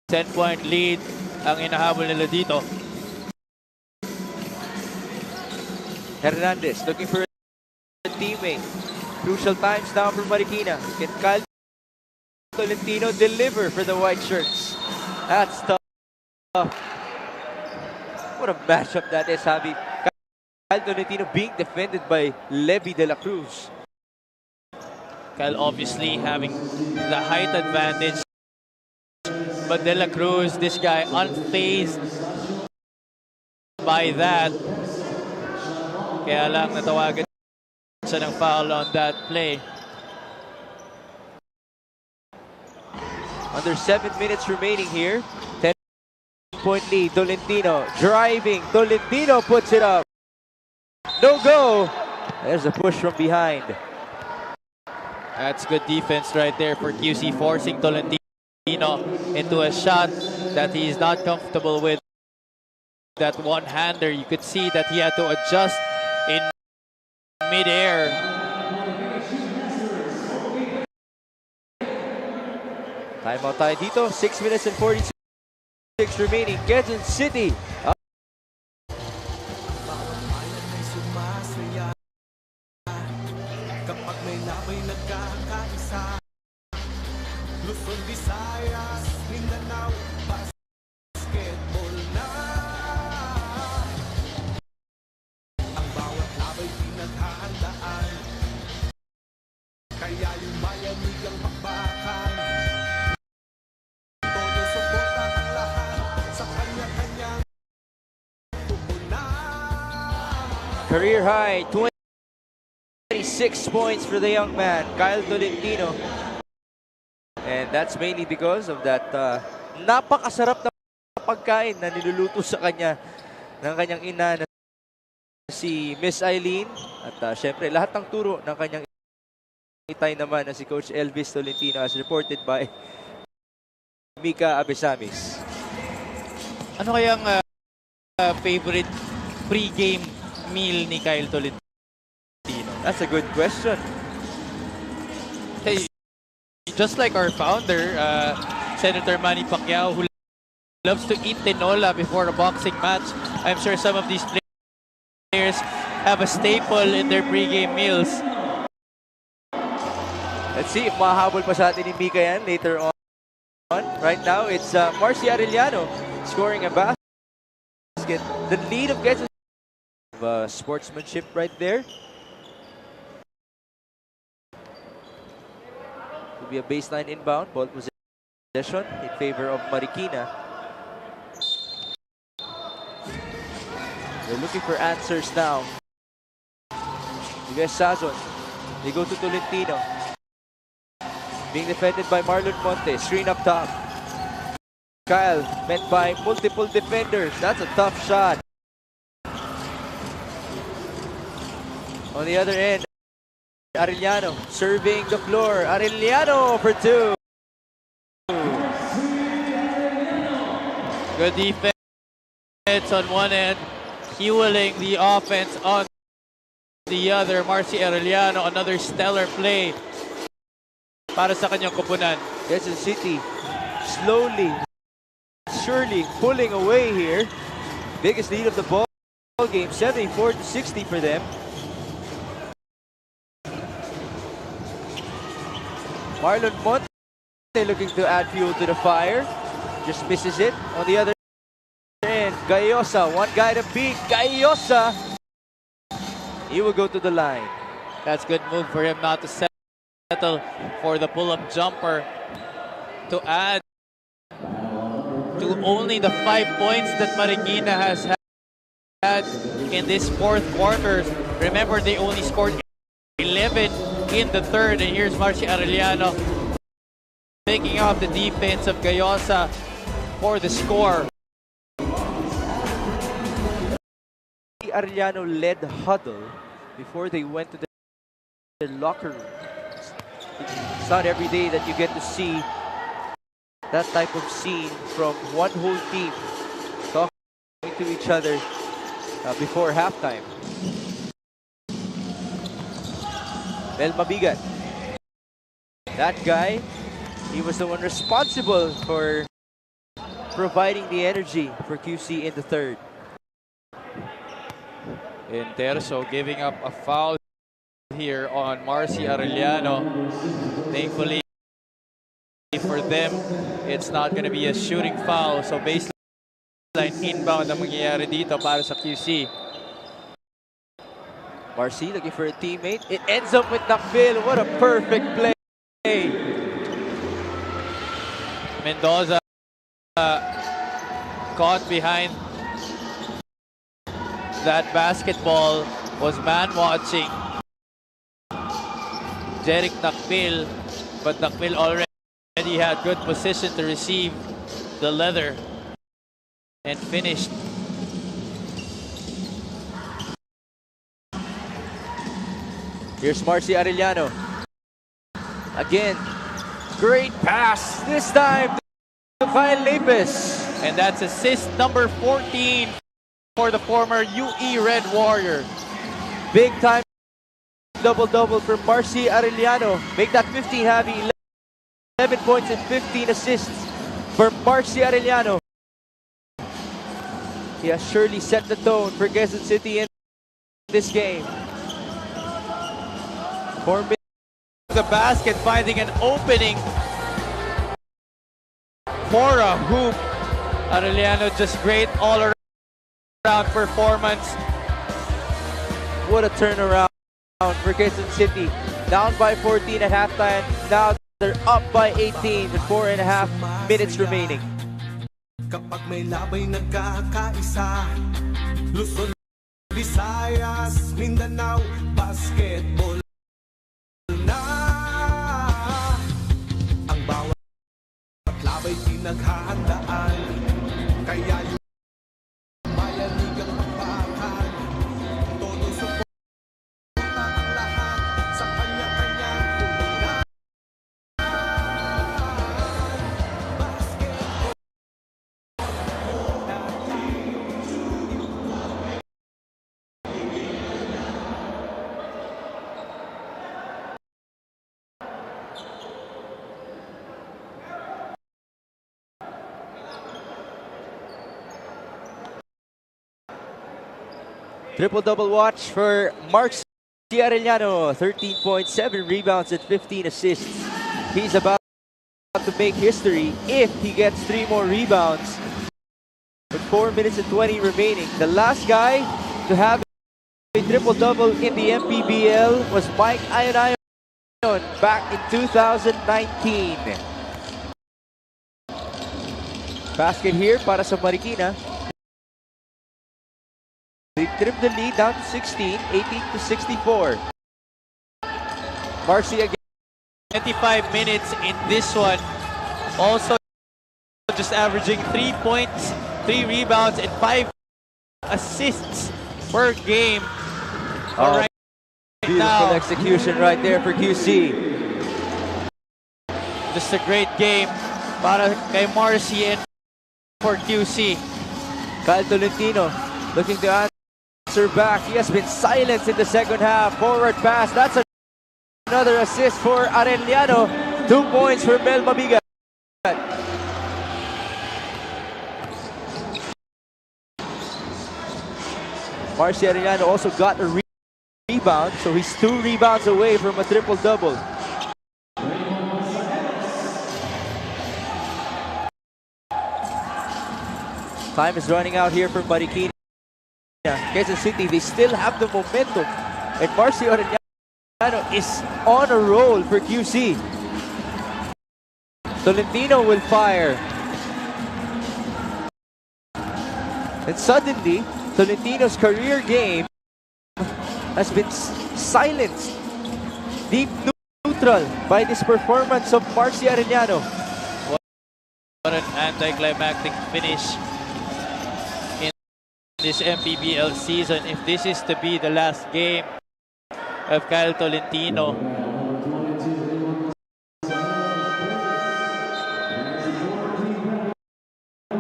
Speaker 1: 10-point lead ang inahabol nila dito.
Speaker 2: Hernandez looking for a teammate. Crucial times now for Marikina. Can Kyle Tolentino deliver for the white shirts? That's tough. What a matchup that is, Javi. Kyle Tolentino being defended by Levy de la Cruz.
Speaker 1: Kyle obviously having the height advantage, but de la Cruz, this guy unfazed by that. Kaya lang natawagan siya ng foul on that play.
Speaker 2: Under 7 minutes remaining here. 10-point lead. Tolentino driving. Tolentino puts it up. No go. There's a push from behind.
Speaker 1: That's good defense right there for QC, forcing Tolentino into a shot that he's not comfortable with. That one-hander, you could see that he had to adjust in mid-air.
Speaker 2: Timeout tayo dito. 6 minutes and 46 remaining. Quezon City.
Speaker 4: Kapag may labay nagkakaisa, Luzon, Visayas, Mindanao, basketball na. Ang bawat labay pinaghahandaan, kaya yung mayanig ang bakbakan. Todo suporta ang lahat sa kanya-kanyang pupunan.
Speaker 2: Career high. 26 points for the young man, Kyle Tolentino. And that's mainly because of that napakasarap na pagkain na niluluto sa kanya ng kanyang ina na si Miss Eileen. At syempre lahat ng turo ng kanyang itay naman na si Coach Elvis Tolentino as reported by Mika Abesamis.
Speaker 1: Ano kayang favorite pre-game meal ni Kyle Tolentino?
Speaker 2: That's a good question.
Speaker 1: Hey, just like our founder, Senator Manny Pacquiao, who loves to eat tinola before a boxing match. I'm sure some of these players have a staple in their pregame meals.
Speaker 2: Let's see if mahabol pa sa atin ni Mika yan later on. Right now, it's Marcy Arellano scoring a basket. The lead of Quezon. Sportsmanship right there. Will be a baseline inbound. Ball possession in favor of Marikina. They're looking for answers now. Miguel Sazon. They go to Tolentino. Being defended by Marlon Montes. Screen up top. Kyle met by multiple defenders. That's a tough shot. On the other end, Arellano serving the floor. Arellano for two.
Speaker 1: Good defense on one end, fueling the offense on the other. Marcy Arellano, another stellar play para sa kanyang koponan.
Speaker 2: Quezon City slowly, surely pulling away here. Biggest lead of the ball game, 74-60 for them. Marlon Monte looking to add fuel to the fire. Just misses it. On the other end, Gayosa, one guy to beat. Gayosa, he will go to the line.
Speaker 1: That's good move for him not to settle for the pull-up jumper to add to only the 5 points that Marikina has had in this fourth quarter. Remember, they only scored 11 in the third, and here's Marcy Arellano picking off the defense of Gayosa for the score.
Speaker 2: Arellano led the huddle before they went to their locker room. It's not every day that you get to see that type of scene from one whole team talking to each other before halftime. Mel Mabigat. That guy, he was the one responsible for providing the energy for QC in the third.
Speaker 1: Interso giving up a foul here on Marcy Arellano. Thankfully for them, it's not going to be a shooting foul. So baseline inbound ang mangyayari dito para sa QC.
Speaker 2: Marcy looking for a teammate. It ends up with Mpbl. What a perfect play.
Speaker 1: Mendoza caught behind that basketball, was man watching Jeric Mpbl, but Mpbl already had good position to receive the leather and finished.
Speaker 2: Here's Marcy Arellano. Again, great pass. This time to Kyle Lapis.
Speaker 1: And that's assist number 14 for the former UE Red Warrior.
Speaker 2: Big time double-double for Marcy Arellano. Make that 15 heavy. 11 points and 15 assists for Marcy Arellano. He has surely set the tone for Quezon City in this game.
Speaker 1: For the basket, finding an opening for a hoop. Arellano just great all-around performance.
Speaker 2: What a turnaround for Quezon City. Down by 14 at halftime. Now they're up by 18 with 4.5 minutes remaining.
Speaker 4: Kapag may labay nagkakaisa, Luzon, Visayas, Mindanao, basketball na. Ang bawat labay pinaghahandaan, kaya yung bayanigang pagpakan, todo suporta ang lahat sa kanya-kanyang kumuna.
Speaker 2: Triple-double watch for Mark Arellano. 13.7 rebounds and 15 assists. He's about to make history if he gets 3 more rebounds. With 4 minutes and 20 remaining. The last guy to have a triple-double in the Mpbl was Mike Ionion back in 2019. Basket here para sa Marikina. They trimmed the lead down to 16, 18-64. Marcy again.
Speaker 1: 25 minutes in this one. Also just averaging 3 points, 3 rebounds, and 5 assists per game. All right,
Speaker 2: Beautiful
Speaker 1: now,
Speaker 2: execution right there for QC.
Speaker 1: just a great game para kay Marcy and for QC.
Speaker 2: Kyle Tolentino looking to answer back. He has been silenced in the second half. Forward pass. That's another assist for Arellano. 2 points for Mel Mabigat. Marcy Arellano also got a rebound, so he's 2 rebounds away from a triple-double. Time is running out here for Marikina. Quezon City, they still have the momentum. And Marcy Arellano is on a roll for QC. Tolentino will fire. And suddenly, Tolentino's career game has been silenced. Deep neutral by this performance of Marcy Arellano.
Speaker 1: What an anticlimactic finish in this Mpbl season. If this is to be the last game of Kyle Tolentino,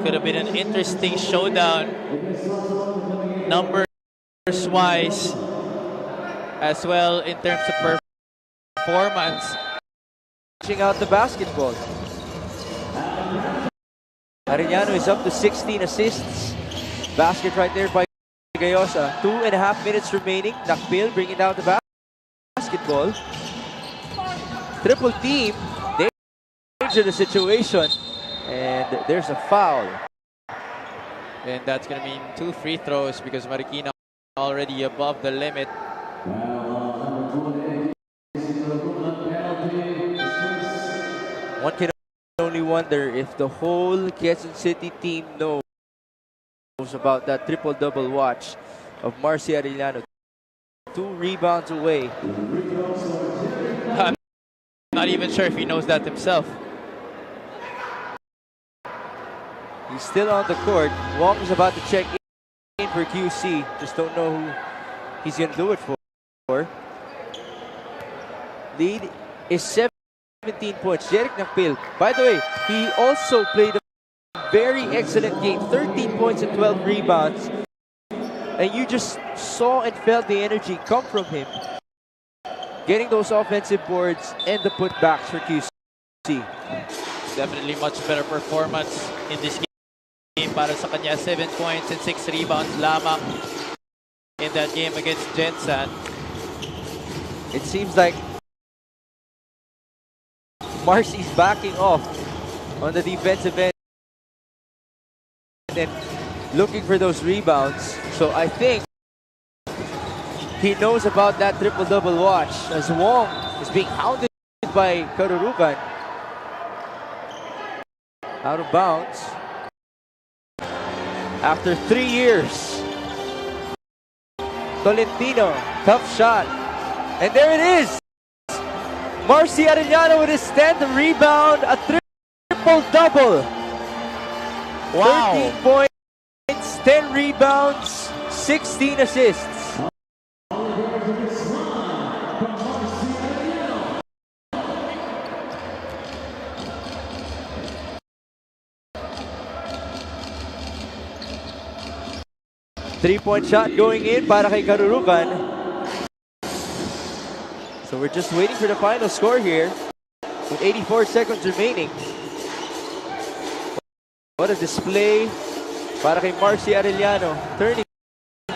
Speaker 1: could have been an interesting showdown numbers wise as well in terms of performance.
Speaker 2: Pushing out the basketball. Arellano is up to 16 assists. Basket right there by Gayosa. 2.5 minutes remaining. Mpbl bringing down the basketball. Triple team. Danger the situation. And there's a foul.
Speaker 1: And that's going to mean 2 free throws because Marikina already above the limit.
Speaker 2: One can only wonder if the whole Quezon City team knows about that triple-double watch of Marcy Arellano. 2 rebounds away.
Speaker 1: I'm not even sure if he knows that himself.
Speaker 2: He's still on the court. Wong is about to check in for QC. Just don't know who he's going to do it for. Lead is 17 points. Jeric Mpbl. By the way, he also played a very excellent game. 13 points and 12 rebounds. And you just saw and felt the energy come from him. Getting those offensive boards and the putbacks for QC.
Speaker 1: Definitely much better performance in this game. Para sa kanya, 7 points and 6 rebounds lamang in that game against Gensan.
Speaker 2: It seems like Marcy's backing off on the defensive end and looking for those rebounds. So I think he knows about that triple-double watch as Wong is being hounded by Karurukan. Out of bounds. After 3 years. Tolentino, tough shot. And there it is. Marcy Arellano with his 10th rebound, a triple-double.
Speaker 1: Wow.
Speaker 2: 13 points, 10 rebounds, 16 assists. Three-point shot going in para kay Karurukan. So we're just waiting for the final score here with 84 seconds remaining. What a display para kay Marcy Arellano, turning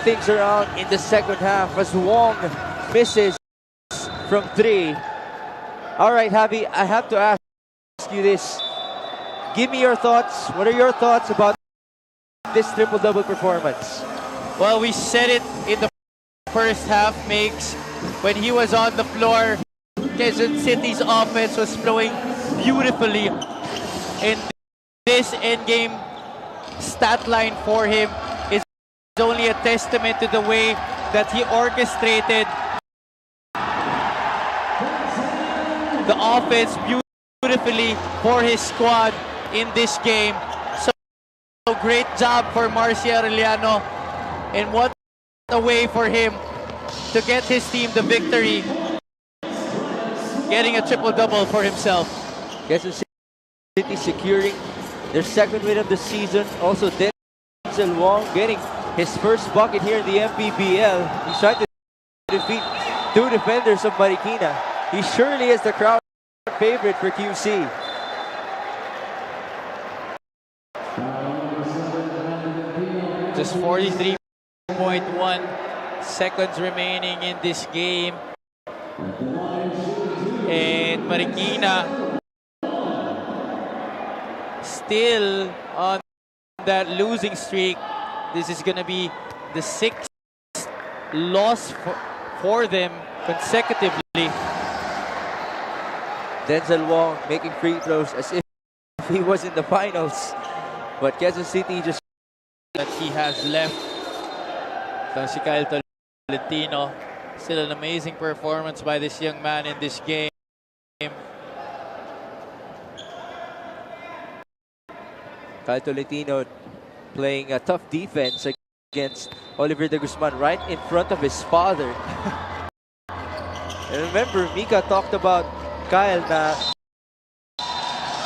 Speaker 2: things around in the second half as Wong misses from 3. All right, Javi, I have to ask you this. Give me your thoughts. What are your thoughts about this triple-double performance?
Speaker 1: Well, we said it in the first half, Migs. When he was on the floor, Quezon City's offense was flowing beautifully. And this endgame stat line for him is only a testament to the way that he orchestrated the offense beautifully for his squad in this game. So great job for Marcy Arellano, and what a way for him to get his team the victory, getting a triple-double for himself.
Speaker 2: Quezon City securing their second win of the season. Also, Denzel Wong getting his first bucket here in the Mpbl. He's trying to defeat 2 defenders of Marikina. He surely is the crowd favorite for QC.
Speaker 1: Just 43.1 seconds remaining in this game. And Marikina still on that losing streak. This is going to be the 6th loss for them consecutively.
Speaker 2: Denzel Wong making free throws as if he was in the finals. But Quezon City just...
Speaker 1: that he has left. Si Kyle Tolentino. Still an amazing performance by this young man in this game.
Speaker 2: Kyle Tolentino playing a tough defense against Oliver de Guzman right in front of his father. And remember, Mika talked about Kyle na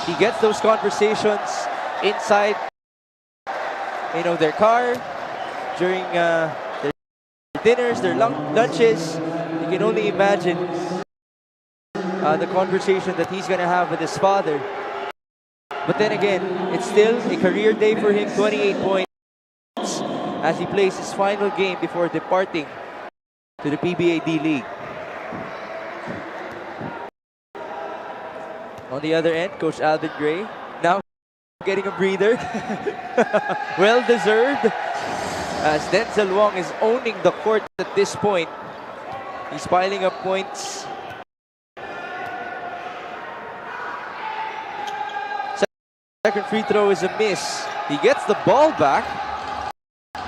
Speaker 2: he gets those conversations inside, you know, their car, during their dinners, their lunches. You can only imagine the conversation that he's gonna have with his father. But then again, it's still a career day for him, 28 points as he plays his final game before departing to the PBA D-League. On the other end, Coach Alvin Gray now getting a breather. Well deserved, as Denzel Wong is owning the court at this point. He's piling up points. Second free throw is a miss. He gets the ball back.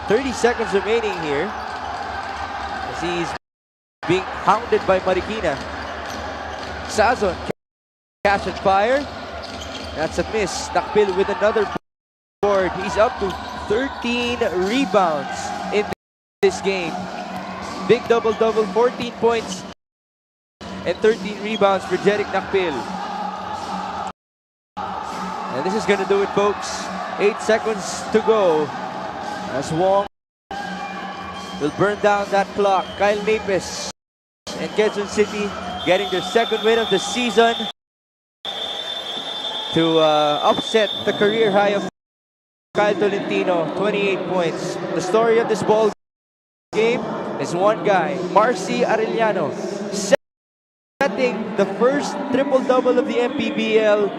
Speaker 2: 30 seconds remaining here as he's being hounded by Marikina. Sazon, catch and fire. That's a miss. Mpbl with another board. He's up to 13 rebounds in this game. Big double-double, 14 points and 13 rebounds for Jeric Mpbl. And this is going to do it, folks. 8 seconds to go as Wong will burn down that clock. Kyle Napes and Quezon City getting their second win of the season to upset the career high of Kyle Tolentino, 28 points. The story of this ball game is one guy, Marcy Arellano, setting the first triple-double of the Mpbl.